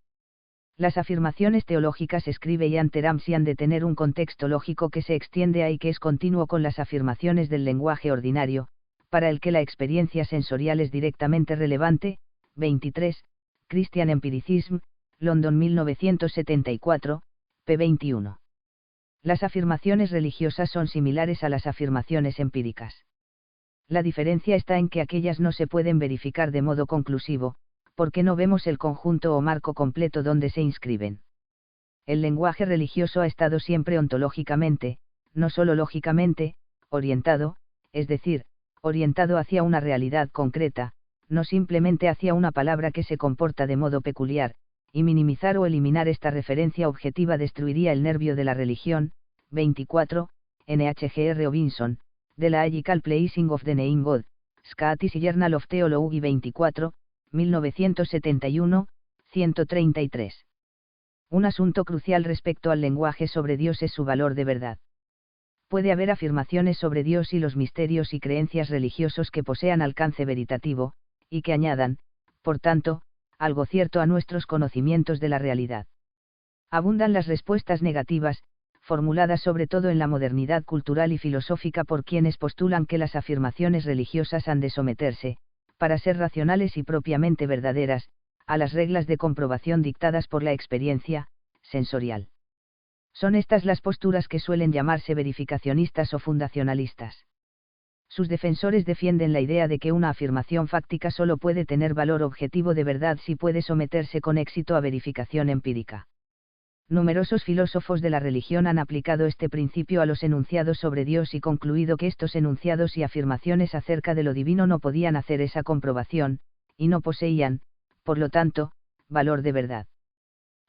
Las afirmaciones teológicas, escribe Ian Terams, han de tener un contexto lógico que se extiende a y que es continuo con las afirmaciones del lenguaje ordinario, para el que la experiencia sensorial es directamente relevante. 23, Christian Empiricism, London 1974, p. 21. Las afirmaciones religiosas son similares a las afirmaciones empíricas. La diferencia está en que aquellas no se pueden verificar de modo conclusivo, porque no vemos el conjunto o marco completo donde se inscriben. El lenguaje religioso ha estado siempre ontológicamente, no solo lógicamente, orientado, es decir, orientado hacia una realidad concreta, no simplemente hacia una palabra que se comporta de modo peculiar, y minimizar o eliminar esta referencia objetiva destruiría el nervio de la religión. 24, NHGR Robinson, de la Logical Placing of the Name God, Scottish Journal of Theology 24, 1971, 133. Un asunto crucial respecto al lenguaje sobre Dios es su valor de verdad. Puede haber afirmaciones sobre Dios y los misterios y creencias religiosos que posean alcance veritativo, y que añadan, por tanto, algo cierto a nuestros conocimientos de la realidad. Abundan las respuestas negativas, formuladas sobre todo en la modernidad cultural y filosófica por quienes postulan que las afirmaciones religiosas han de someterse, para ser racionales y propiamente verdaderas, a las reglas de comprobación dictadas por la experiencia sensorial. Son estas las posturas que suelen llamarse verificacionistas o fundacionalistas. Sus defensores defienden la idea de que una afirmación fáctica solo puede tener valor objetivo de verdad si puede someterse con éxito a verificación empírica. Numerosos filósofos de la religión han aplicado este principio a los enunciados sobre Dios y concluido que estos enunciados y afirmaciones acerca de lo divino no podían hacer esa comprobación, y no poseían, por lo tanto, valor de verdad.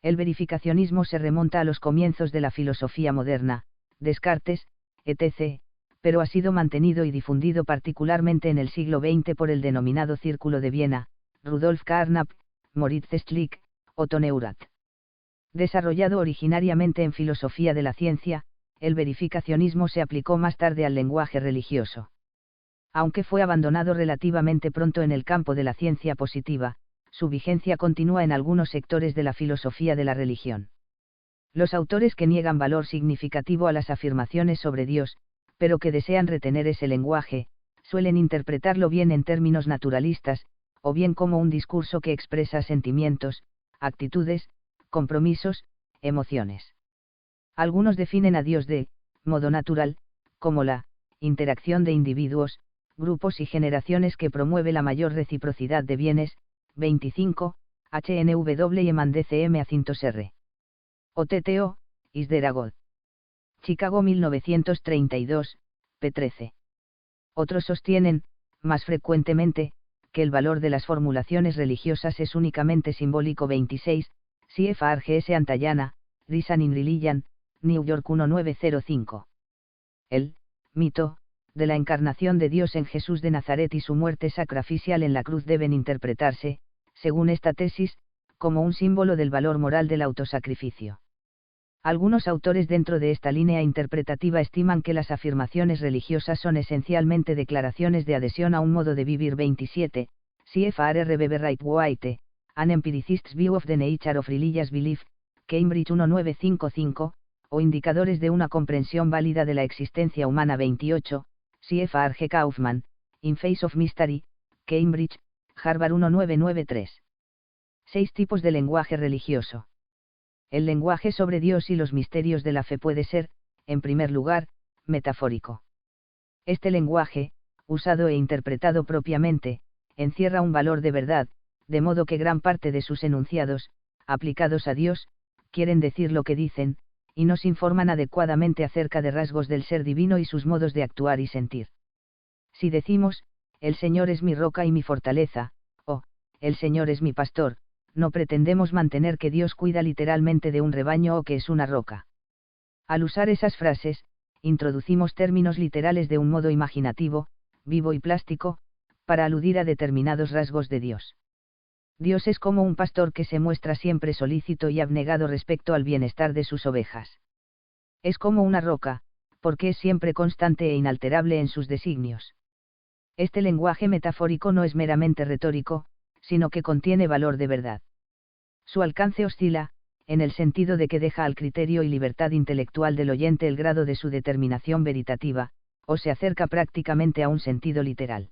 El verificacionismo se remonta a los comienzos de la filosofía moderna, Descartes, etc., pero ha sido mantenido y difundido particularmente en el siglo XX por el denominado Círculo de Viena, Rudolf Carnap, Moritz Schlick, Otto Neurath. Desarrollado originariamente en filosofía de la ciencia, el verificacionismo se aplicó más tarde al lenguaje religioso. Aunque fue abandonado relativamente pronto en el campo de la ciencia positiva, su vigencia continúa en algunos sectores de la filosofía de la religión. Los autores que niegan valor significativo a las afirmaciones sobre Dios, pero que desean retener ese lenguaje, suelen interpretarlo bien en términos naturalistas, o bien como un discurso que expresa sentimientos, actitudes, compromisos, emociones. Algunos definen a Dios de modo natural, como la interacción de individuos, grupos y generaciones que promueve la mayor reciprocidad de bienes. 25, HNW Eman DCM Acintos R. OTTO, Is There a God? Chicago 1932, p. 13. Otros sostienen, más frecuentemente, que el valor de las formulaciones religiosas es únicamente simbólico. 26, CFRGS Antayana, Reason in Religion, New York 1905. El mito de la encarnación de Dios en Jesús de Nazaret y su muerte sacrificial en la cruz deben interpretarse, según esta tesis, como un símbolo del valor moral del autosacrificio. Algunos autores dentro de esta línea interpretativa estiman que las afirmaciones religiosas son esencialmente declaraciones de adhesión a un modo de vivir. 27, CFRRBB Wright White, An Empiricist's View of the Nature of Religious Belief, Cambridge 1955, o indicadores de una comprensión válida de la existencia humana. 28, CFRG Kaufman, In Face of Mystery, Cambridge, Harvard 1993. 6 tipos de lenguaje religioso. El lenguaje sobre Dios y los misterios de la fe puede ser, en primer lugar, metafórico. Este lenguaje, usado e interpretado propiamente, encierra un valor de verdad, de modo que gran parte de sus enunciados, aplicados a Dios, quieren decir lo que dicen, y nos informan adecuadamente acerca de rasgos del ser divino y sus modos de actuar y sentir. Si decimos, el Señor es mi roca y mi fortaleza, o, el Señor es mi pastor, no pretendemos mantener que Dios cuida literalmente de un rebaño o que es una roca. Al usar esas frases, introducimos términos literales de un modo imaginativo, vivo y plástico, para aludir a determinados rasgos de Dios. Dios es como un pastor que se muestra siempre solícito y abnegado respecto al bienestar de sus ovejas. Es como una roca, porque es siempre constante e inalterable en sus designios. Este lenguaje metafórico no es meramente retórico, sino que contiene valor de verdad. Su alcance oscila, en el sentido de que deja al criterio y libertad intelectual del oyente el grado de su determinación veritativa, o se acerca prácticamente a un sentido literal.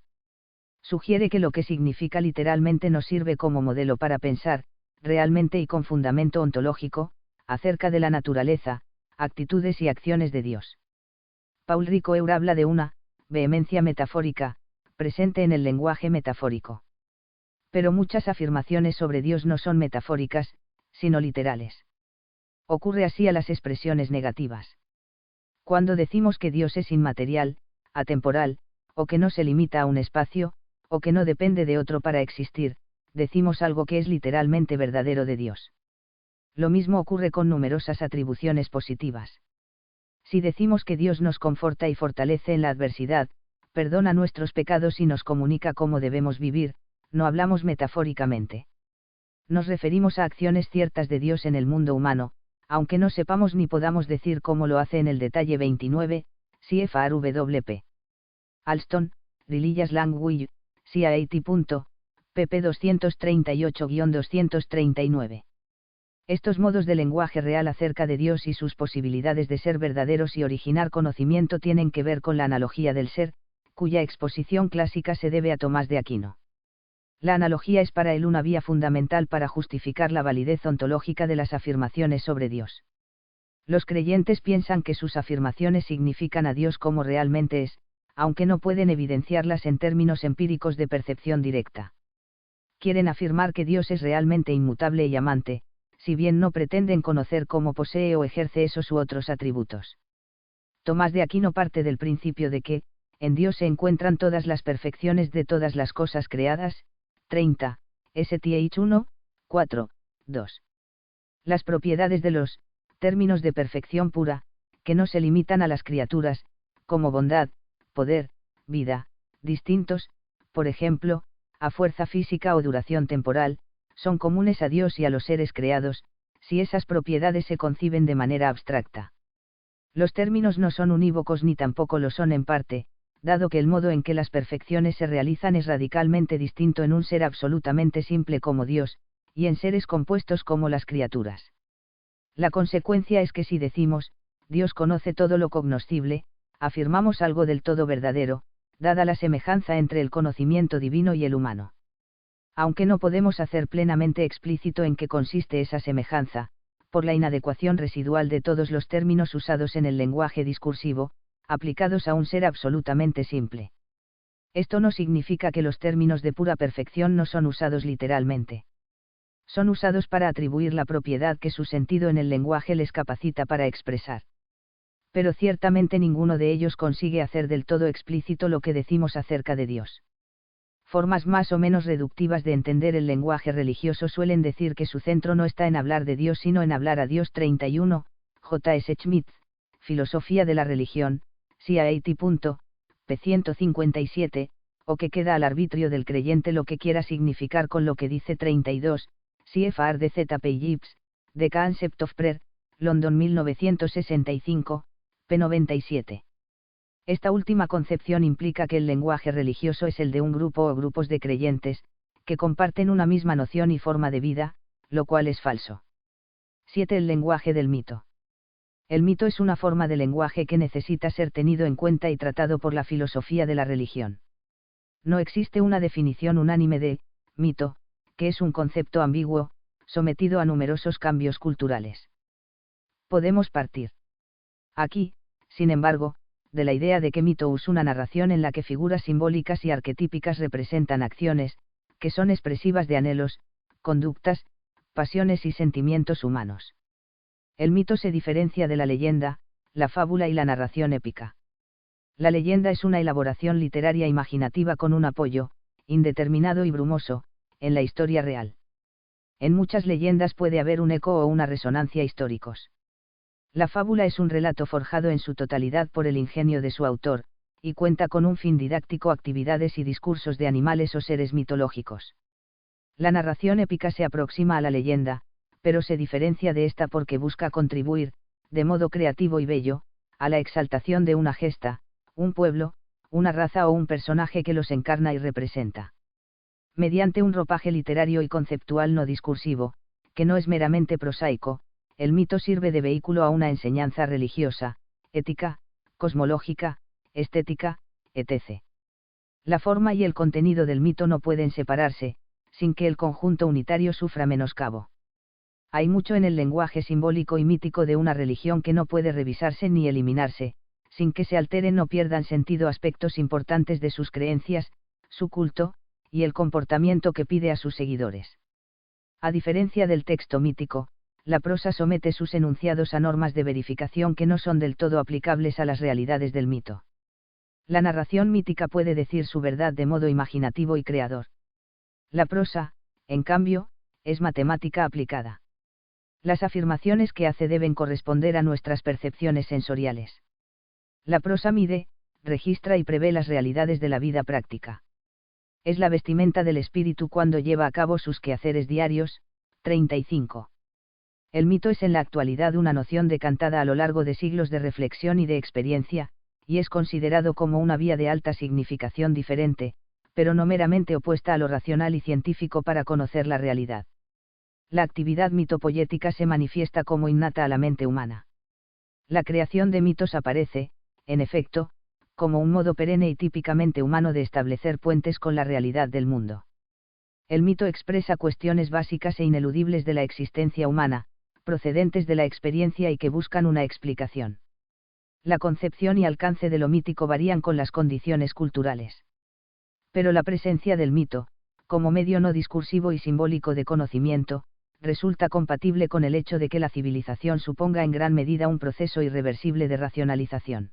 Sugiere que lo que significa literalmente nos sirve como modelo para pensar, realmente y con fundamento ontológico, acerca de la naturaleza, actitudes y acciones de Dios. Paul Ricoeur habla de una vehemencia metafórica, presente en el lenguaje metafórico. Pero muchas afirmaciones sobre Dios no son metafóricas, sino literales. Ocurre así a las expresiones negativas. Cuando decimos que Dios es inmaterial, atemporal, o que no se limita a un espacio, o que no depende de otro para existir, decimos algo que es literalmente verdadero de Dios. Lo mismo ocurre con numerosas atribuciones positivas. Si decimos que Dios nos conforta y fortalece en la adversidad, perdona nuestros pecados y nos comunica cómo debemos vivir, no hablamos metafóricamente. Nos referimos a acciones ciertas de Dios en el mundo humano, aunque no sepamos ni podamos decir cómo lo hace en el detalle 29, CFRWP. Alston, Religious Language, CIAT. pp 238-239. Estos modos de lenguaje real acerca de Dios y sus posibilidades de ser verdaderos y originar conocimiento tienen que ver con la analogía del ser, cuya exposición clásica se debe a Tomás de Aquino. La analogía es para él una vía fundamental para justificar la validez ontológica de las afirmaciones sobre Dios. Los creyentes piensan que sus afirmaciones significan a Dios como realmente es, aunque no pueden evidenciarlas en términos empíricos de percepción directa. Quieren afirmar que Dios es realmente inmutable y amante, si bien no pretenden conocer cómo posee o ejerce esos u otros atributos. Tomás de Aquino parte del principio de que, en Dios se encuentran todas las perfecciones de todas las cosas creadas. 30, STH 1, 4, 2. Las propiedades de los términos de perfección pura, que no se limitan a las criaturas, como bondad, poder, vida, distintos, por ejemplo, a fuerza física o duración temporal, son comunes a Dios y a los seres creados, si esas propiedades se conciben de manera abstracta. Los términos no son unívocos ni tampoco lo son en parte, dado que el modo en que las perfecciones se realizan es radicalmente distinto en un ser absolutamente simple como Dios, y en seres compuestos como las criaturas. La consecuencia es que si decimos, Dios conoce todo lo cognoscible, afirmamos algo del todo verdadero, dada la semejanza entre el conocimiento divino y el humano. Aunque no podemos hacer plenamente explícito en qué consiste esa semejanza, por la inadecuación residual de todos los términos usados en el lenguaje discursivo, aplicados a un ser absolutamente simple. Esto no significa que los términos de pura perfección no son usados literalmente. Son usados para atribuir la propiedad que su sentido en el lenguaje les capacita para expresar. Pero ciertamente ninguno de ellos consigue hacer del todo explícito lo que decimos acerca de Dios. Formas más o menos reductivas de entender el lenguaje religioso suelen decir que su centro no está en hablar de Dios sino en hablar a Dios. 31, J. S. Schmidt, Filosofía de la Religión, CIAT. p. 157, o que queda al arbitrio del creyente lo que quiera significar con lo que dice. 32, CFR de Z. P. Gibbs, The Concept of Prayer, London 1965, p. 97. Esta última concepción implica que el lenguaje religioso es el de un grupo o grupos de creyentes, que comparten una misma noción y forma de vida, lo cual es falso. 7. El lenguaje del mito. El mito es una forma de lenguaje que necesita ser tenido en cuenta y tratado por la filosofía de la religión. No existe una definición unánime de mito, que es un concepto ambiguo, sometido a numerosos cambios culturales. Podemos partir aquí, sin embargo, de la idea de que mito es una narración en la que figuras simbólicas y arquetípicas representan acciones, que son expresivas de anhelos, conductas, pasiones y sentimientos humanos. El mito se diferencia de la leyenda, la fábula y la narración épica. La leyenda es una elaboración literaria imaginativa con un apoyo, indeterminado y brumoso, en la historia real. En muchas leyendas puede haber un eco o una resonancia históricos. La fábula es un relato forjado en su totalidad por el ingenio de su autor, y cuenta con un fin didáctico, actividades y discursos de animales o seres mitológicos. La narración épica se aproxima a la leyenda, pero se diferencia de esta porque busca contribuir, de modo creativo y bello, a la exaltación de una gesta, un pueblo, una raza o un personaje que los encarna y representa. Mediante un ropaje literario y conceptual no discursivo, que no es meramente prosaico, el mito sirve de vehículo a una enseñanza religiosa, ética, cosmológica, estética, etc. La forma y el contenido del mito no pueden separarse, sin que el conjunto unitario sufra menoscabo. Hay mucho en el lenguaje simbólico y mítico de una religión que no puede revisarse ni eliminarse, sin que se alteren o pierdan sentido aspectos importantes de sus creencias, su culto, y el comportamiento que pide a sus seguidores. A diferencia del texto mítico, la prosa somete sus enunciados a normas de verificación que no son del todo aplicables a las realidades del mito. La narración mítica puede decir su verdad de modo imaginativo y creador. La prosa, en cambio, es matemática aplicada. Las afirmaciones que hace deben corresponder a nuestras percepciones sensoriales. La prosa mide, registra y prevé las realidades de la vida práctica. Es la vestimenta del espíritu cuando lleva a cabo sus quehaceres diarios. 35. El mito es en la actualidad una noción decantada a lo largo de siglos de reflexión y de experiencia, y es considerado como una vía de alta significación diferente, pero no meramente opuesta a lo racional y científico para conocer la realidad. La actividad mitopoyética se manifiesta como innata a la mente humana. La creación de mitos aparece, en efecto, como un modo perenne y típicamente humano de establecer puentes con la realidad del mundo. El mito expresa cuestiones básicas e ineludibles de la existencia humana, procedentes de la experiencia y que buscan una explicación. La concepción y alcance de lo mítico varían con las condiciones culturales. Pero la presencia del mito, como medio no discursivo y simbólico de conocimiento, resulta compatible con el hecho de que la civilización suponga en gran medida un proceso irreversible de racionalización.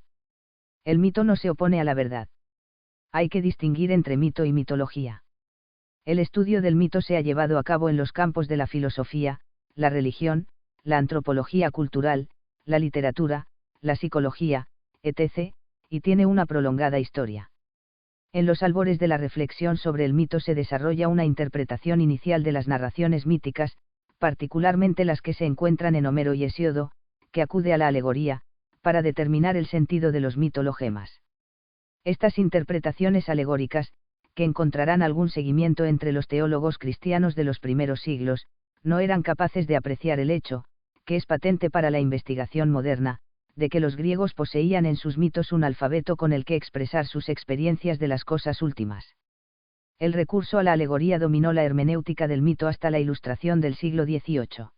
El mito no se opone a la verdad. Hay que distinguir entre mito y mitología. El estudio del mito se ha llevado a cabo en los campos de la filosofía, la religión, la antropología cultural, la literatura, la psicología, etc., y tiene una prolongada historia. En los albores de la reflexión sobre el mito se desarrolla una interpretación inicial de las narraciones míticas, particularmente las que se encuentran en Homero y Hesíodo, que acude a la alegoría, para determinar el sentido de los mitologemas. Estas interpretaciones alegóricas, que encontrarán algún seguimiento entre los teólogos cristianos de los primeros siglos, no eran capaces de apreciar el hecho, que es patente para la investigación moderna, de que los griegos poseían en sus mitos un alfabeto con el que expresar sus experiencias de las cosas últimas. El recurso a la alegoría dominó la hermenéutica del mito hasta la Ilustración del siglo XVIII.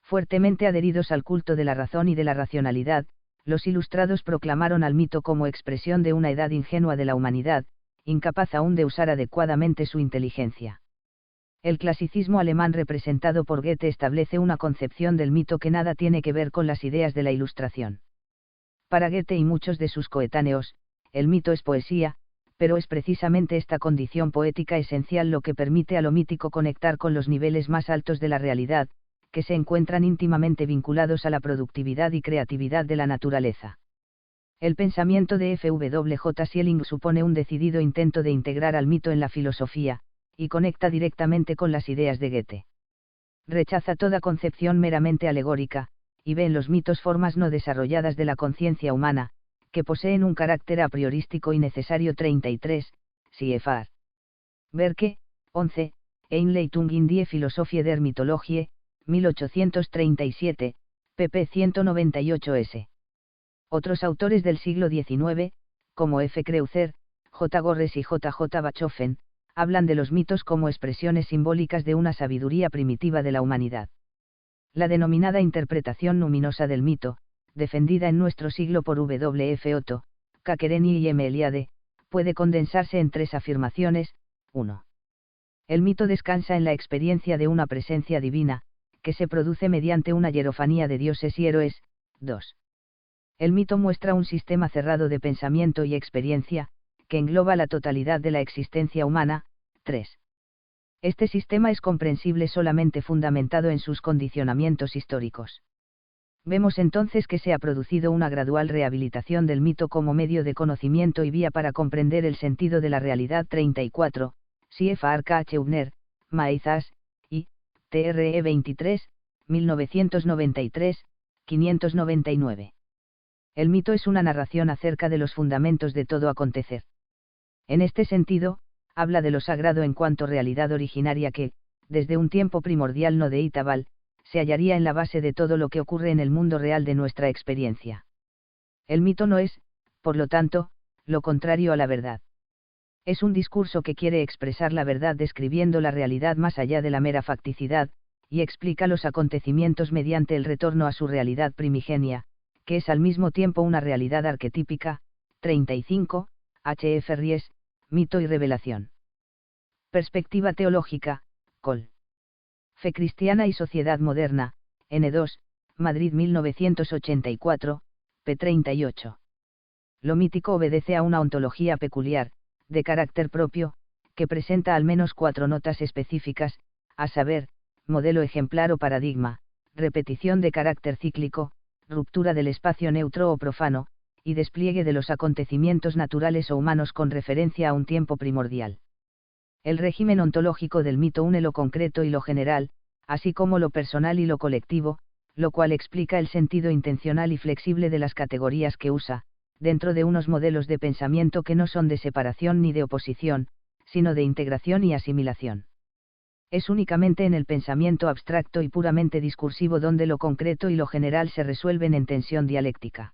Fuertemente adheridos al culto de la razón y de la racionalidad, los ilustrados proclamaron al mito como expresión de una edad ingenua de la humanidad, incapaz aún de usar adecuadamente su inteligencia. El clasicismo alemán representado por Goethe establece una concepción del mito que nada tiene que ver con las ideas de la Ilustración. Para Goethe y muchos de sus coetáneos, el mito es poesía, pero es precisamente esta condición poética esencial lo que permite a lo mítico conectar con los niveles más altos de la realidad, que se encuentran íntimamente vinculados a la productividad y creatividad de la naturaleza. El pensamiento de F.W.J. Schelling supone un decidido intento de integrar al mito en la filosofía, y conecta directamente con las ideas de Goethe. Rechaza toda concepción meramente alegórica, y ve en los mitos formas no desarrolladas de la conciencia humana, que poseen un carácter a priorístico y necesario. 33, CFR. Berke, 11, Einleitung in die Philosophie der Mythologie, 1837, pp. 198s. Otros autores del siglo XIX, como F. Creuzer, J. Gorres y J. J. Bachofen, hablan de los mitos como expresiones simbólicas de una sabiduría primitiva de la humanidad. La denominada interpretación luminosa del mito, defendida en nuestro siglo por W. F. Otto, Caquereni y M. Eliade, puede condensarse en tres afirmaciones. 1. El mito descansa en la experiencia de una presencia divina, que se produce mediante una hierofanía de dioses y héroes. 2. El mito muestra un sistema cerrado de pensamiento y experiencia, que engloba la totalidad de la existencia humana. 3. Este sistema es comprensible solamente fundamentado en sus condicionamientos históricos. Vemos entonces que se ha producido una gradual rehabilitación del mito como medio de conocimiento y vía para comprender el sentido de la realidad. 34, CFR K. H. Ubner, Maizas, y, TRE 23, 1993, 599. El mito es una narración acerca de los fundamentos de todo acontecer. En este sentido, habla de lo sagrado en cuanto realidad originaria que, desde un tiempo primordial no de Itabal, se hallaría en la base de todo lo que ocurre en el mundo real de nuestra experiencia. El mito no es, por lo tanto, lo contrario a la verdad. Es un discurso que quiere expresar la verdad describiendo la realidad más allá de la mera facticidad, y explica los acontecimientos mediante el retorno a su realidad primigenia, que es al mismo tiempo una realidad arquetípica. 35, H.F. Ries, Mito y Revelación. Perspectiva teológica, Col. Fe cristiana y sociedad moderna, N2, Madrid 1984, p. 38. Lo mítico obedece a una ontología peculiar, de carácter propio, que presenta al menos 4 notas específicas, a saber, modelo ejemplar o paradigma, repetición de carácter cíclico, ruptura del espacio neutro o profano, y despliegue de los acontecimientos naturales o humanos con referencia a un tiempo primordial. El régimen ontológico del mito une lo concreto y lo general, así como lo personal y lo colectivo, lo cual explica el sentido intencional y flexible de las categorías que usa, dentro de unos modelos de pensamiento que no son de separación ni de oposición, sino de integración y asimilación. Es únicamente en el pensamiento abstracto y puramente discursivo donde lo concreto y lo general se resuelven en tensión dialéctica.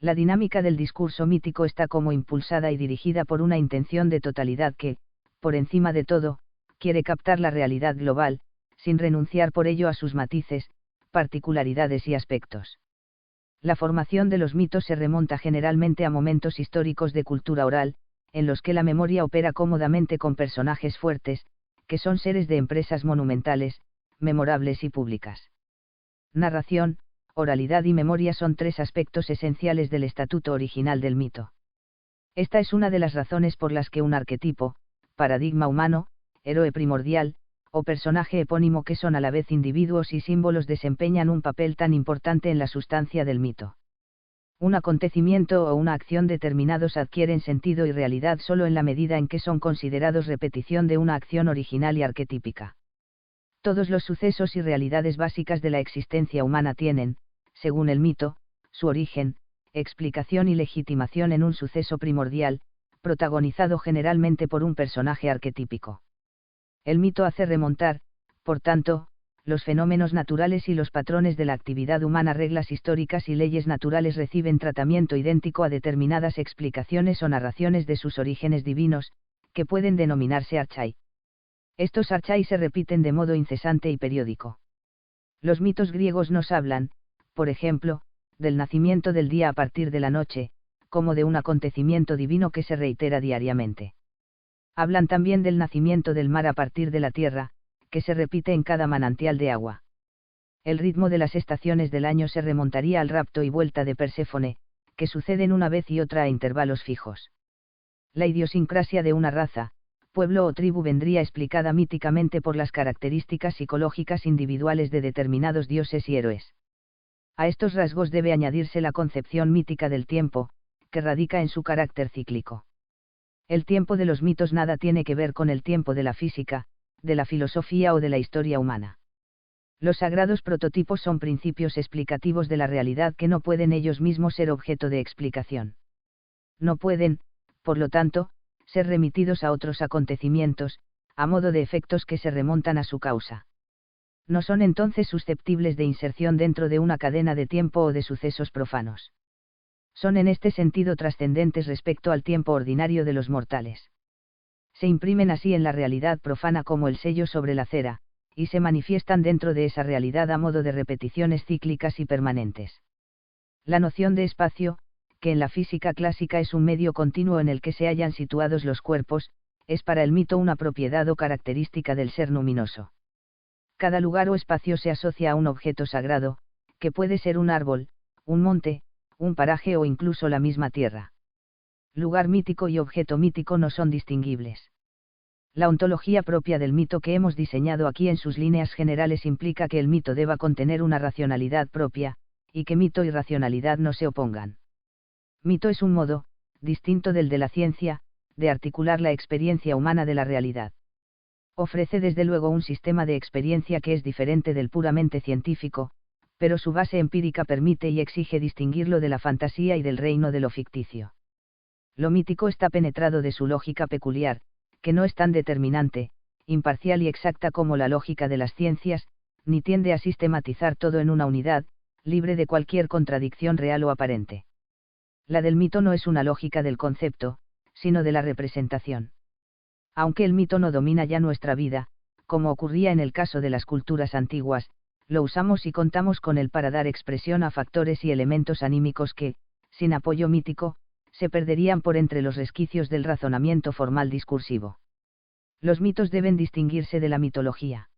La dinámica del discurso mítico está como impulsada y dirigida por una intención de totalidad que, por encima de todo, quiere captar la realidad global, sin renunciar por ello a sus matices, particularidades y aspectos. La formación de los mitos se remonta generalmente a momentos históricos de cultura oral, en los que la memoria opera cómodamente con personajes fuertes, que son seres de empresas monumentales, memorables y públicas. Narración, oralidad y memoria son 3 aspectos esenciales del estatuto original del mito. Esta es una de las razones por las que un arquetipo, paradigma humano, héroe primordial, o personaje epónimo que son a la vez individuos y símbolos desempeñan un papel tan importante en la sustancia del mito. Un acontecimiento o una acción determinados adquieren sentido y realidad solo en la medida en que son considerados repetición de una acción original y arquetípica. Todos los sucesos y realidades básicas de la existencia humana tienen, según el mito, su origen, explicación y legitimación en un suceso primordial, protagonizado generalmente por un personaje arquetípico. El mito hace remontar, por tanto, los fenómenos naturales y los patrones de la actividad humana, reglas históricas y leyes naturales reciben tratamiento idéntico a determinadas explicaciones o narraciones de sus orígenes divinos, que pueden denominarse archai. Estos archai se repiten de modo incesante y periódico. Los mitos griegos nos hablan, por ejemplo, del nacimiento del día a partir de la noche, como de un acontecimiento divino que se reitera diariamente. Hablan también del nacimiento del mar a partir de la tierra, que se repite en cada manantial de agua. El ritmo de las estaciones del año se remontaría al rapto y vuelta de Perséfone, que suceden una vez y otra a intervalos fijos. La idiosincrasia de una raza, pueblo o tribu vendría explicada míticamente por las características psicológicas individuales de determinados dioses y héroes. A estos rasgos debe añadirse la concepción mítica del tiempo, que radica en su carácter cíclico. El tiempo de los mitos nada tiene que ver con el tiempo de la física, de la filosofía o de la historia humana. Los sagrados prototipos son principios explicativos de la realidad que no pueden ellos mismos ser objeto de explicación. No pueden, por lo tanto, ser remitidos a otros acontecimientos, a modo de efectos que se remontan a su causa. No son entonces susceptibles de inserción dentro de una cadena de tiempo o de sucesos profanos. Son en este sentido trascendentes respecto al tiempo ordinario de los mortales. Se imprimen así en la realidad profana como el sello sobre la cera, y se manifiestan dentro de esa realidad a modo de repeticiones cíclicas y permanentes. La noción de espacio, que en la física clásica es un medio continuo en el que se hallan situados los cuerpos, es para el mito una propiedad o característica del ser luminoso. Cada lugar o espacio se asocia a un objeto sagrado, que puede ser un árbol, un monte, un paraje o incluso la misma tierra. Lugar mítico y objeto mítico no son distinguibles. La ontología propia del mito que hemos diseñado aquí en sus líneas generales implica que el mito deba contener una racionalidad propia, y que mito y racionalidad no se opongan. Mito es un modo, distinto del de la ciencia, de articular la experiencia humana de la realidad. Ofrece desde luego un sistema de experiencia que es diferente del puramente científico, pero su base empírica permite y exige distinguirlo de la fantasía y del reino de lo ficticio. Lo mítico está penetrado de su lógica peculiar, que no es tan determinante, imparcial y exacta como la lógica de las ciencias, ni tiende a sistematizar todo en una unidad, libre de cualquier contradicción real o aparente. La del mito no es una lógica del concepto, sino de la representación. Aunque el mito no domina ya nuestra vida, como ocurría en el caso de las culturas antiguas, lo usamos y contamos con él para dar expresión a factores y elementos anímicos que, sin apoyo mítico, se perderían por entre los resquicios del razonamiento formal discursivo. Los mitos deben distinguirse de la mitología.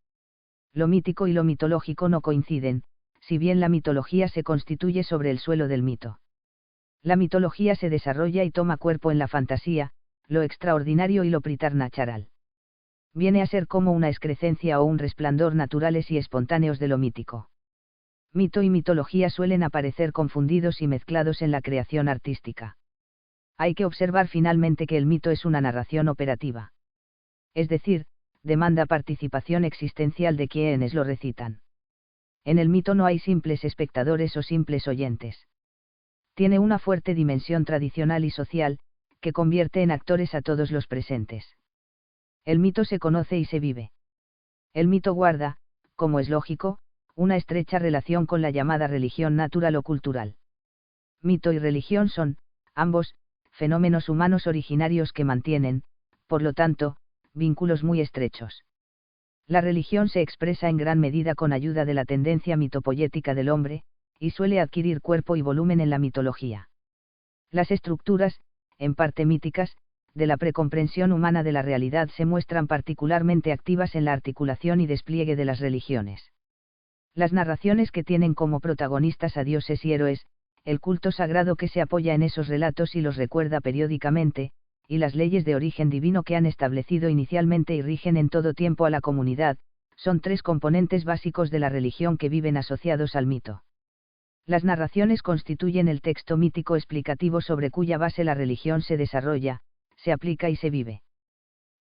Lo mítico y lo mitológico no coinciden, si bien la mitología se constituye sobre el suelo del mito. La mitología se desarrolla y toma cuerpo en la fantasía, lo extraordinario y lo preternatural. Viene a ser como una excrescencia o un resplandor naturales y espontáneos de lo mítico. Mito y mitología suelen aparecer confundidos y mezclados en la creación artística. Hay que observar finalmente que el mito es una narración operativa. Es decir, demanda participación existencial de quienes lo recitan. En el mito no hay simples espectadores o simples oyentes. Tiene una fuerte dimensión tradicional y social, que convierte en actores a todos los presentes. El mito se conoce y se vive. El mito guarda, como es lógico, una estrecha relación con la llamada religión natural o cultural. Mito y religión son, ambos, fenómenos humanos originarios que mantienen, por lo tanto, vínculos muy estrechos. La religión se expresa en gran medida con ayuda de la tendencia mitopoyética del hombre, y suele adquirir cuerpo y volumen en la mitología. Las estructuras, en parte míticas, de la precomprensión humana de la realidad se muestran particularmente activas en la articulación y despliegue de las religiones. Las narraciones que tienen como protagonistas a dioses y héroes, el culto sagrado que se apoya en esos relatos y los recuerda periódicamente, y las leyes de origen divino que han establecido inicialmente y rigen en todo tiempo a la comunidad, son tres componentes básicos de la religión que viven asociados al mito. Las narraciones constituyen el texto mítico explicativo sobre cuya base la religión se desarrolla, se aplica y se vive.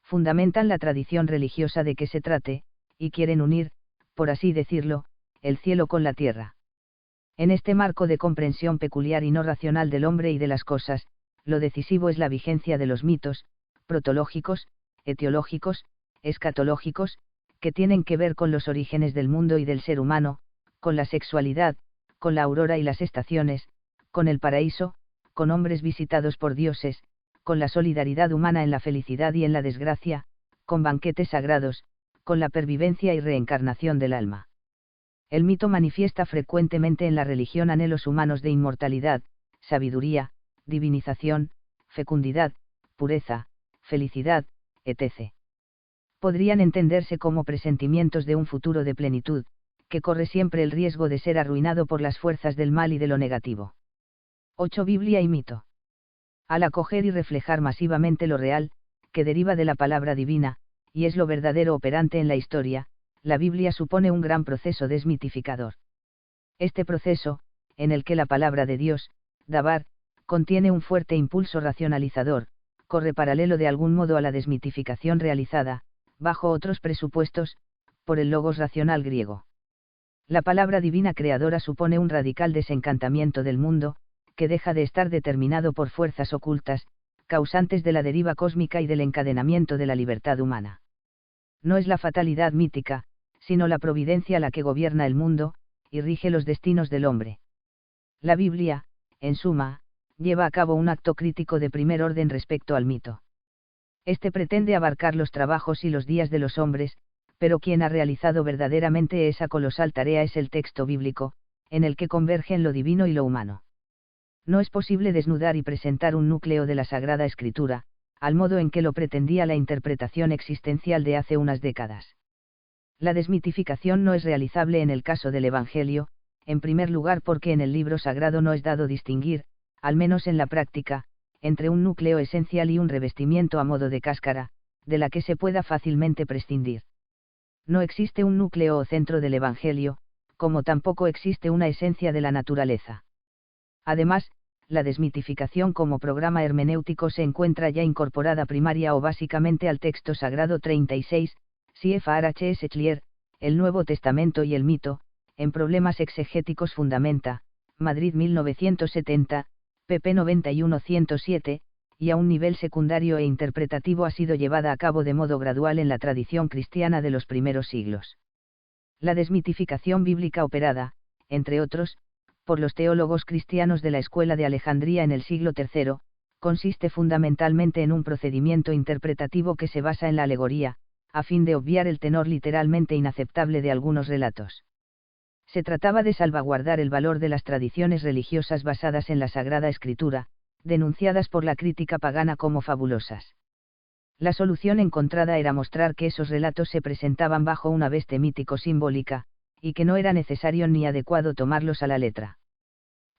Fundamentan la tradición religiosa de que se trate, y quieren unir, por así decirlo, el cielo con la tierra. En este marco de comprensión peculiar y no racional del hombre y de las cosas, lo decisivo es la vigencia de los mitos, protológicos, etiológicos, escatológicos, que tienen que ver con los orígenes del mundo y del ser humano, con la sexualidad, con la aurora y las estaciones, con el paraíso, con hombres visitados por dioses, con la solidaridad humana en la felicidad y en la desgracia, con banquetes sagrados, con la pervivencia y reencarnación del alma. El mito manifiesta frecuentemente en la religión anhelos humanos de inmortalidad, sabiduría, divinización, fecundidad, pureza, felicidad, etc. Podrían entenderse como presentimientos de un futuro de plenitud, que corre siempre el riesgo de ser arruinado por las fuerzas del mal y de lo negativo. 8. Biblia y mito. Al acoger y reflejar masivamente lo real, que deriva de la palabra divina, y es lo verdadero operante en la historia, la Biblia supone un gran proceso desmitificador. Este proceso, en el que la palabra de Dios, Dabar, contiene un fuerte impulso racionalizador, corre paralelo de algún modo a la desmitificación realizada, bajo otros presupuestos, por el logos racional griego. La palabra divina creadora supone un radical desencantamiento del mundo, que deja de estar determinado por fuerzas ocultas, causantes de la deriva cósmica y del encadenamiento de la libertad humana. No es la fatalidad mítica, sino la providencia la que gobierna el mundo, y rige los destinos del hombre. La Biblia, en suma, lleva a cabo un acto crítico de primer orden respecto al mito. Este pretende abarcar los trabajos y los días de los hombres, pero quien ha realizado verdaderamente esa colosal tarea es el texto bíblico, en el que convergen lo divino y lo humano. No es posible desnudar y presentar un núcleo de la Sagrada Escritura, al modo en que lo pretendía la interpretación existencial de hace unas décadas. La desmitificación no es realizable en el caso del Evangelio, en primer lugar porque en el libro sagrado no es dado distinguir, al menos en la práctica, entre un núcleo esencial y un revestimiento a modo de cáscara, de la que se pueda fácilmente prescindir. No existe un núcleo o centro del Evangelio, como tampoco existe una esencia de la naturaleza. Además, la desmitificación como programa hermenéutico se encuentra ya incorporada primaria o básicamente al texto sagrado 36, CFRHS Clear, el Nuevo Testamento y el mito, en problemas exegéticos fundamenta, Madrid 1970, pp 91-107, y a un nivel secundario e interpretativo ha sido llevada a cabo de modo gradual en la tradición cristiana de los primeros siglos. La desmitificación bíblica operada, entre otros, por los teólogos cristianos de la Escuela de Alejandría en el siglo III, consiste fundamentalmente en un procedimiento interpretativo que se basa en la alegoría, a fin de obviar el tenor literalmente inaceptable de algunos relatos. Se trataba de salvaguardar el valor de las tradiciones religiosas basadas en la Sagrada Escritura, denunciadas por la crítica pagana como fabulosas. La solución encontrada era mostrar que esos relatos se presentaban bajo una veste mítico-simbólica, y que no era necesario ni adecuado tomarlos a la letra.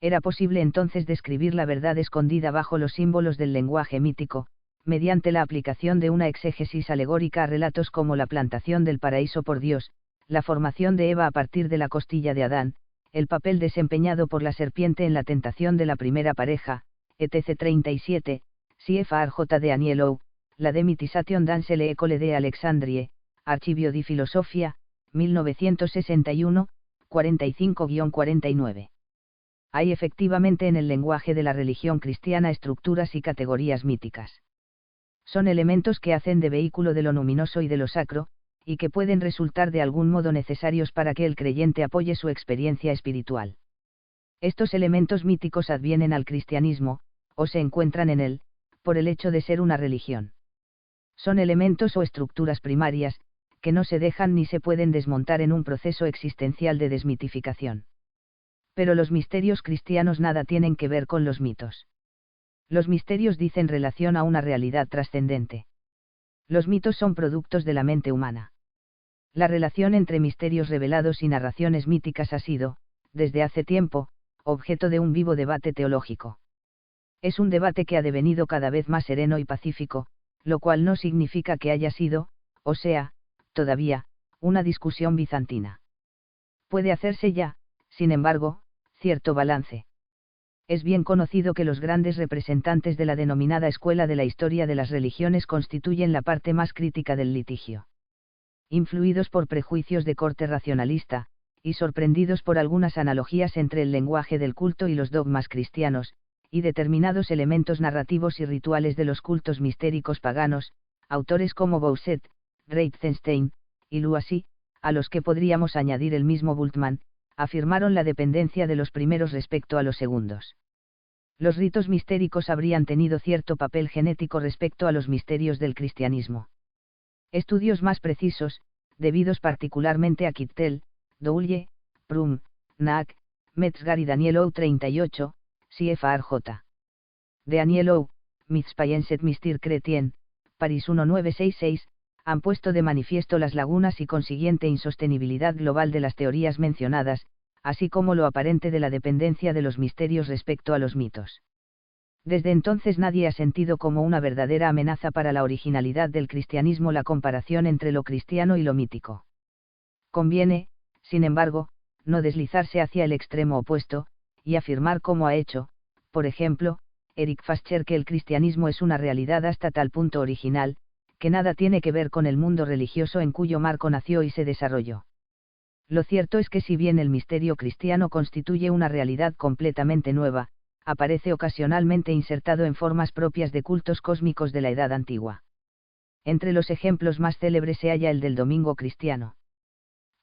Era posible entonces describir la verdad escondida bajo los símbolos del lenguaje mítico, mediante la aplicación de una exégesis alegórica a relatos como la plantación del paraíso por Dios, la formación de Eva a partir de la costilla de Adán, el papel desempeñado por la serpiente en la tentación de la primera pareja, etc. 37, CFR J. de Anielou, la Demythisation dans l'école de Alexandrie, Archivio di Filosofia, 1961, 45-49. Hay efectivamente en el lenguaje de la religión cristiana estructuras y categorías míticas. Son elementos que hacen de vehículo de lo luminoso y de lo sacro, y que pueden resultar de algún modo necesarios para que el creyente apoye su experiencia espiritual. Estos elementos míticos advienen al cristianismo, o se encuentran en él, por el hecho de ser una religión. Son elementos o estructuras primarias, que no se dejan ni se pueden desmontar en un proceso existencial de desmitificación. Pero los misterios cristianos nada tienen que ver con los mitos. Los misterios dicen relación a una realidad trascendente. Los mitos son productos de la mente humana. La relación entre misterios revelados y narraciones míticas ha sido, desde hace tiempo, objeto de un vivo debate teológico. Es un debate que ha devenido cada vez más sereno y pacífico, lo cual no significa que haya sido, o sea, todavía, una discusión bizantina. Puede hacerse ya, sin embargo, cierto balance. Es bien conocido que los grandes representantes de la denominada escuela de la historia de las religiones constituyen la parte más crítica del litigio. Influidos por prejuicios de corte racionalista, y sorprendidos por algunas analogías entre el lenguaje del culto y los dogmas cristianos, y determinados elementos narrativos y rituales de los cultos mistéricos paganos, autores como Bossuet, Reitzenstein, y Luassi, a los que podríamos añadir el mismo Bultmann, afirmaron la dependencia de los primeros respecto a los segundos. Los ritos mistéricos habrían tenido cierto papel genético respecto a los misterios del cristianismo. Estudios más precisos, debidos particularmente a Kittel, Doulle, Prum, Naak, Metzger y Danielou 38, CFR J. De Anielou, Mythspayenset Mystir Chrétien, París 1966, han puesto de manifiesto las lagunas y consiguiente insostenibilidad global de las teorías mencionadas, así como lo aparente de la dependencia de los misterios respecto a los mitos. Desde entonces nadie ha sentido como una verdadera amenaza para la originalidad del cristianismo la comparación entre lo cristiano y lo mítico. Conviene, sin embargo, no deslizarse hacia el extremo opuesto, y afirmar como ha hecho, por ejemplo, Eric Fascher que el cristianismo es una realidad hasta tal punto original, que nada tiene que ver con el mundo religioso en cuyo marco nació y se desarrolló. Lo cierto es que si bien el misterio cristiano constituye una realidad completamente nueva, aparece ocasionalmente insertado en formas propias de cultos cósmicos de la Edad Antigua. Entre los ejemplos más célebres se halla el del domingo cristiano.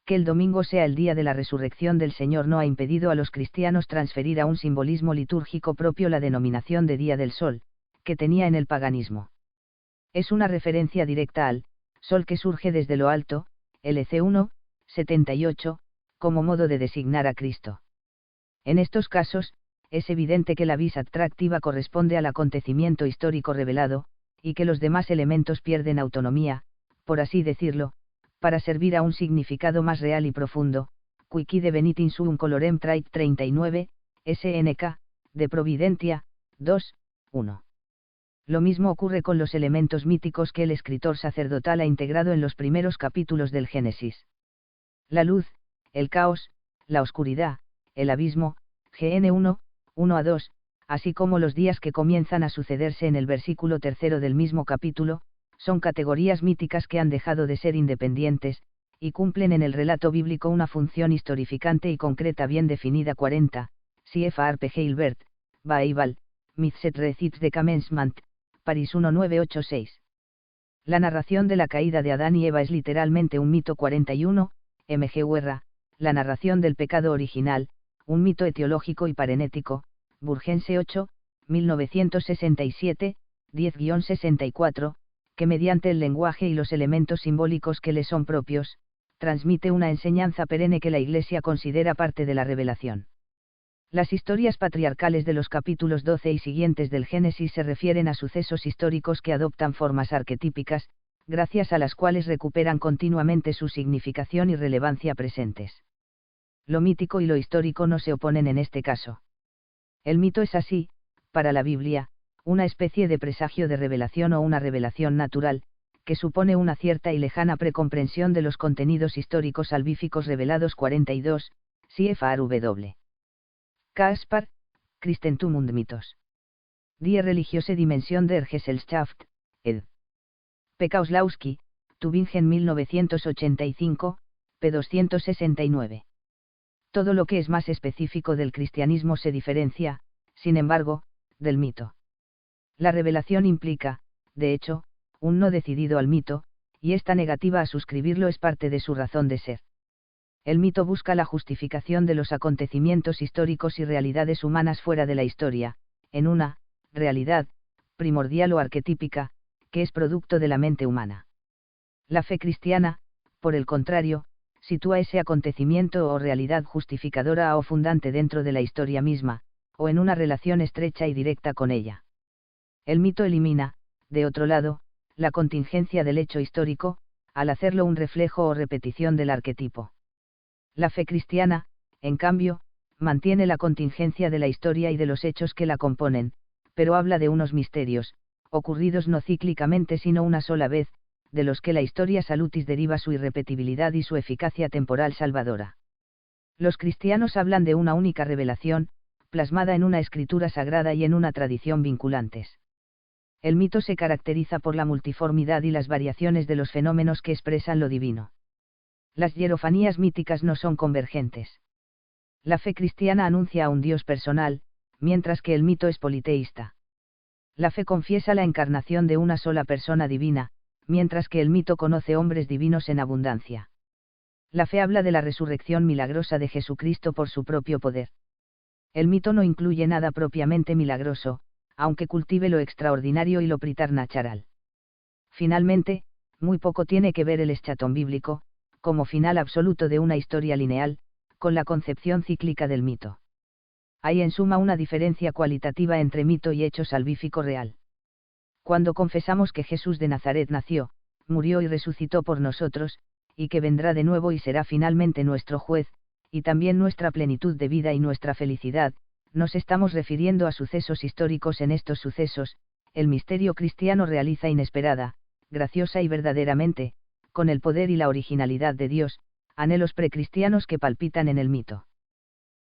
Que el domingo sea el día de la resurrección del Señor no ha impedido a los cristianos transferir a un simbolismo litúrgico propio la denominación de Día del Sol, que tenía en el paganismo. Es una referencia directa al sol que surge desde lo alto, LC1, 78, como modo de designar a Cristo. En estos casos, es evidente que la vis atractiva corresponde al acontecimiento histórico revelado, y que los demás elementos pierden autonomía, por así decirlo, para servir a un significado más real y profundo. Quickie de Benitin Suum Colorem Trait 39, SNK, de Providentia, 2, 1. Lo mismo ocurre con los elementos míticos que el escritor sacerdotal ha integrado en los primeros capítulos del Génesis. La luz, el caos, la oscuridad, el abismo, GN1, 1-2, así como los días que comienzan a sucederse en el versículo 3 del mismo capítulo, son categorías míticas que han dejado de ser independientes, y cumplen en el relato bíblico una función historificante y concreta bien definida. 40, CFR P. Gilbert, Bible, Myths Recits de Commencement, París 1986. La narración de la caída de Adán y Eva es literalmente un mito. 41, M. G. Werra, la narración del pecado original, un mito etiológico y parenético, Burgense 8, 1967, 10-64, que mediante el lenguaje y los elementos simbólicos que le son propios, transmite una enseñanza perenne que la Iglesia considera parte de la revelación. Las historias patriarcales de los capítulos 12 y siguientes del Génesis se refieren a sucesos históricos que adoptan formas arquetípicas, gracias a las cuales recuperan continuamente su significación y relevancia presentes. Lo mítico y lo histórico no se oponen en este caso. El mito es así, para la Biblia, una especie de presagio de revelación o una revelación natural, que supone una cierta y lejana precomprensión de los contenidos históricos salvíficos revelados. 42, CFRW. Kaspar, Christentum und Mythos. Die religiöse Dimension der Gesellschaft, ed. P. Kauslowski, Tübingen 1985, p. 269. Todo lo que es más específico del cristianismo se diferencia, sin embargo, del mito. La revelación implica, de hecho, un no decidido al mito, y esta negativa a suscribirlo es parte de su razón de ser. El mito busca la justificación de los acontecimientos históricos y realidades humanas fuera de la historia, en una realidad primordial o arquetípica, que es producto de la mente humana. La fe cristiana, por el contrario, sitúa ese acontecimiento o realidad justificadora o fundante dentro de la historia misma, o en una relación estrecha y directa con ella. El mito elimina, de otro lado, la contingencia del hecho histórico, al hacerlo un reflejo o repetición del arquetipo. La fe cristiana, en cambio, mantiene la contingencia de la historia y de los hechos que la componen, pero habla de unos misterios, ocurridos no cíclicamente sino una sola vez, de los que la historia salutis deriva su irrepetibilidad y su eficacia temporal salvadora. Los cristianos hablan de una única revelación, plasmada en una escritura sagrada y en una tradición vinculantes. El mito se caracteriza por la multiformidad y las variaciones de los fenómenos que expresan lo divino. Las hierofanías míticas no son convergentes. La fe cristiana anuncia a un Dios personal, mientras que el mito es politeísta. La fe confiesa la encarnación de una sola persona divina, mientras que el mito conoce hombres divinos en abundancia. La fe habla de la resurrección milagrosa de Jesucristo por su propio poder. El mito no incluye nada propiamente milagroso, aunque cultive lo extraordinario y lo preternatural. Finalmente, muy poco tiene que ver el eschatón bíblico, como final absoluto de una historia lineal, con la concepción cíclica del mito. Hay en suma una diferencia cualitativa entre mito y hecho salvífico real. Cuando confesamos que Jesús de Nazaret nació, murió y resucitó por nosotros, y que vendrá de nuevo y será finalmente nuestro juez, y también nuestra plenitud de vida y nuestra felicidad, nos estamos refiriendo a sucesos históricos. En estos sucesos, el misterio cristiano realiza inesperada, graciosa y verdaderamente, con el poder y la originalidad de Dios, anhelos precristianos que palpitan en el mito.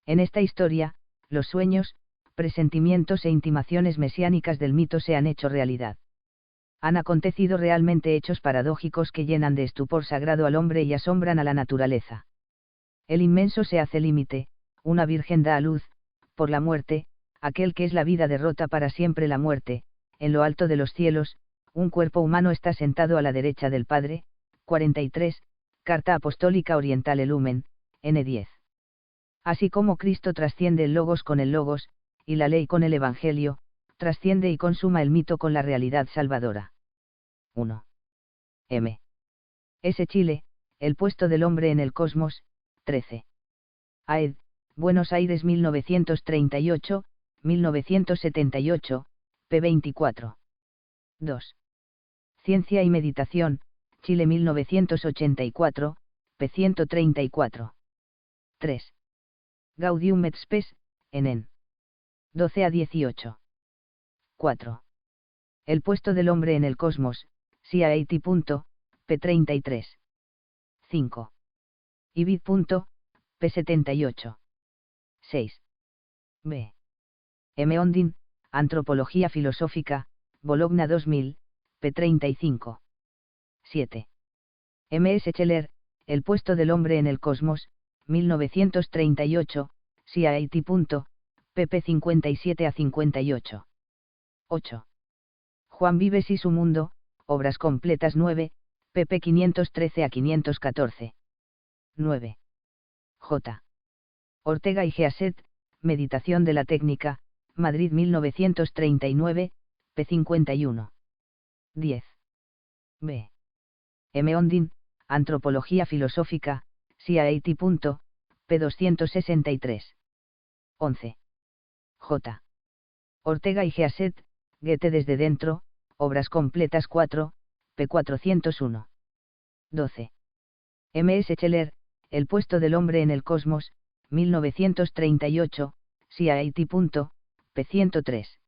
En esta historia, los sueños, presentimientos e intimaciones mesiánicas del mito se han hecho realidad. Han acontecido realmente hechos paradójicos que llenan de estupor sagrado al hombre y asombran a la naturaleza. El inmenso se hace límite, una virgen da a luz, por la muerte, aquel que es la vida derrota para siempre la muerte, en lo alto de los cielos, un cuerpo humano está sentado a la derecha del Padre. 43, Carta Apostólica Oriental Lumen, N10. Así como Cristo trasciende el logos con el logos, y la ley con el Evangelio, trasciende y consuma el mito con la realidad salvadora. 1. M. S. Chile, El puesto del hombre en el cosmos, 13. AED, Buenos Aires 1938, 1978, p. 24. 2. Ciencia y Meditación, Chile 1984, p. 134. 3. Gaudium et Spes, en 12 a 18. 4. El puesto del hombre en el cosmos, CIAT. p. 33. 5. Ibid. p. 78. 6. B. M. Ondin, Antropología Filosófica, Bologna 2000, p. 35. 7. M. S. Scheller, El puesto del hombre en el cosmos, 1938, CIAT. pp. 57 a 58. 8. Juan Vives y su mundo, Obras completas 9, pp. 513 a 514. 9. J. Ortega y Gasset, Meditación de la técnica, Madrid 1939, p. 51. 10. B. M. Ondin, Antropología Filosófica, CIAT. p. 263. 11. J. Ortega y Gasset, Goethe desde dentro, obras completas 4, p. 401. 12. M. S. Scheller, El puesto del hombre en el cosmos, 1938, CIT. p. 103.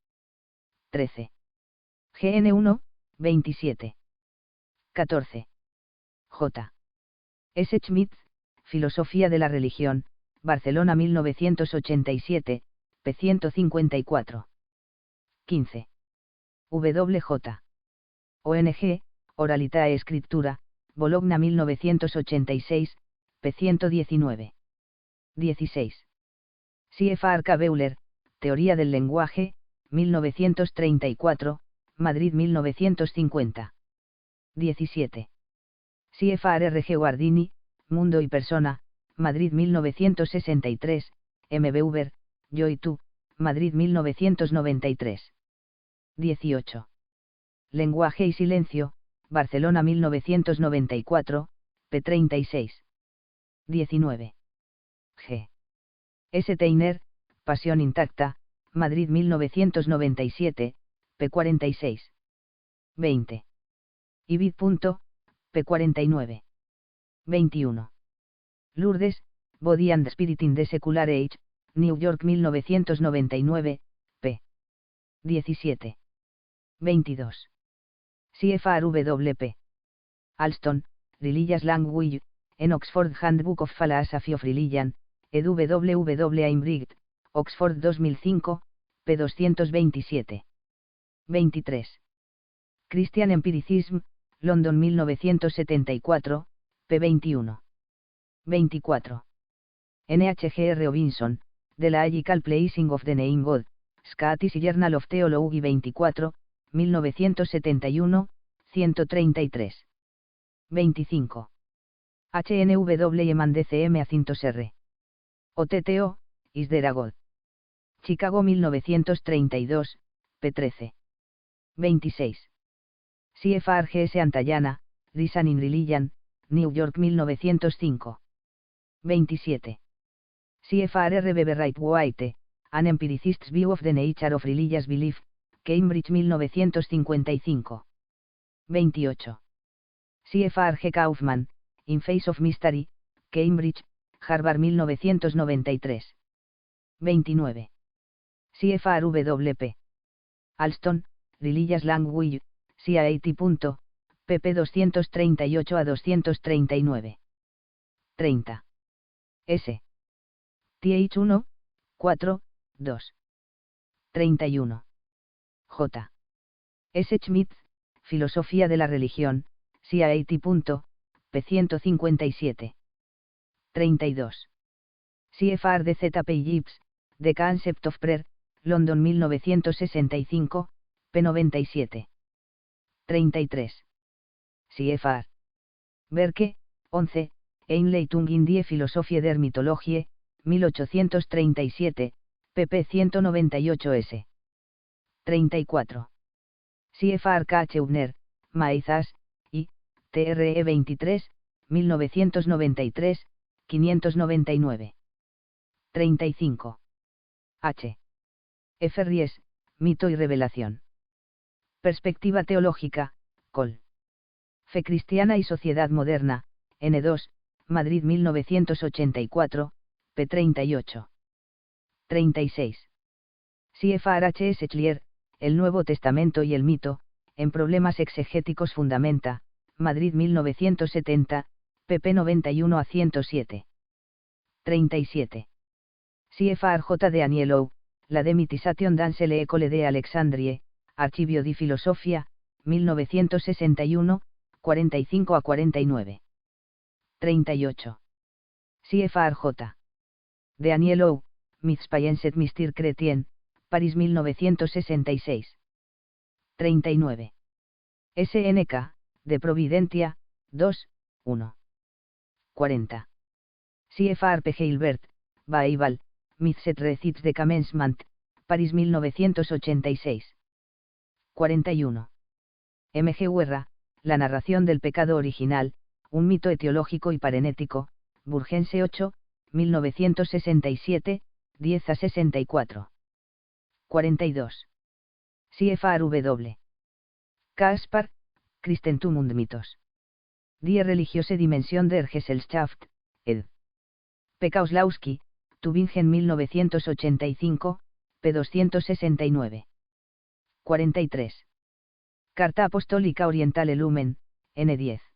13. GN 1, 27. 14. J. S. Schmidt, Filosofía de la religión, Barcelona 1987, p. 154. 15. W. J. ONG, Oralitae Scriptura, Bologna 1986, p. 119. 16. C.F.R. K. Beuler, Teoría del lenguaje, 1934, Madrid 1950. 17. C.F.R. R.G. Guardini, Mundo y Persona, Madrid 1963, M. Buber, Yo y tú, Madrid 1993. 18. Lenguaje y silencio, Barcelona 1994, p. 36. 19. G. S. Teiner, Pasión intacta, Madrid 1997, p. 46. 20. Ibid. p. 49. 21. Lourdes, Body and Spirit in the Secular Age, New York 1999, p. 17. 22. C.F.R. W.P. Alston, Religious Language, en Oxford Handbook of Philosophy of Religion, ed. W.W. Imbright, Oxford 2005, p. 227. 23. Christian Empiricism, London 1974, p. 21. 24. N.H.G.R. Robinson, The Logical Placing of the Name God, Scottish Journal of Theology 24, 1971, 133. 25. HNW Eman DCM Acintos R. OTTO, Is There a God? Chicago 1932, p. 13. 26. C.F.R. G.S. Antayana, Reason in Religion, New York 1905. 27. C.F.R. R. Beverright White, An Empiricist's View of the Nature of Religious Belief, Cambridge 1955. 28. C.F.R. G. Kaufman, In Face of Mystery, Cambridge, Harvard 1993. 29. C.F.R. W.P. Alston, Religious Language, CIT. pp. 238 a 239. 30. S. Th 1, 4, 2. 31. J. S. Schmidt, Filosofía de la religión, CIT. p. 157. 32. C.F.R. de Z. P. Gibbs, The Concept of Prayer, London 1965, p. 97. 33. C.F.R. Berke, 11, Einleitung in die Philosophie der Mythologie, 1837, pp. 198s. 34. C.F.R. K. Cheubner, Maizas, I, TRE 23, 1993, 599. 35. H. F. Ries, Mito y Revelación. Perspectiva teológica, Col. Fe cristiana y sociedad moderna, N2, Madrid 1984, p. 38. 36. C.F.R. H. S. Schlier, El Nuevo Testamento y el Mito, en Problemas Exegéticos Fundamenta, Madrid 1970, pp. 91 a 107. 37. C.F.R. J. de Anielou, La Demythisation dans l'école de Alexandrie, Archivio di Filosofia, 1961, 45 a 49. 38. C.F.R. J. de Anielou, Mythspayenset Mystir Chrétien, París 1966. 39. SNK, de Providentia, 2, 1. 40. C.F.R. P. Gilbert, Bible, Myths et Receipts de Commencement, París 1986. 41. M. G. Guerra, La narración del pecado original, un mito etiológico y parenético, Burgense 8, 1967, 10 a 64. 42. CFRW. Kaspar, Christentum und Mythos. Die religiöse Dimension der Gesellschaft, ed. Pekauslawski, Tübingen 1985, p. 269. 43. Carta Apostólica Orientale Lumen, N10.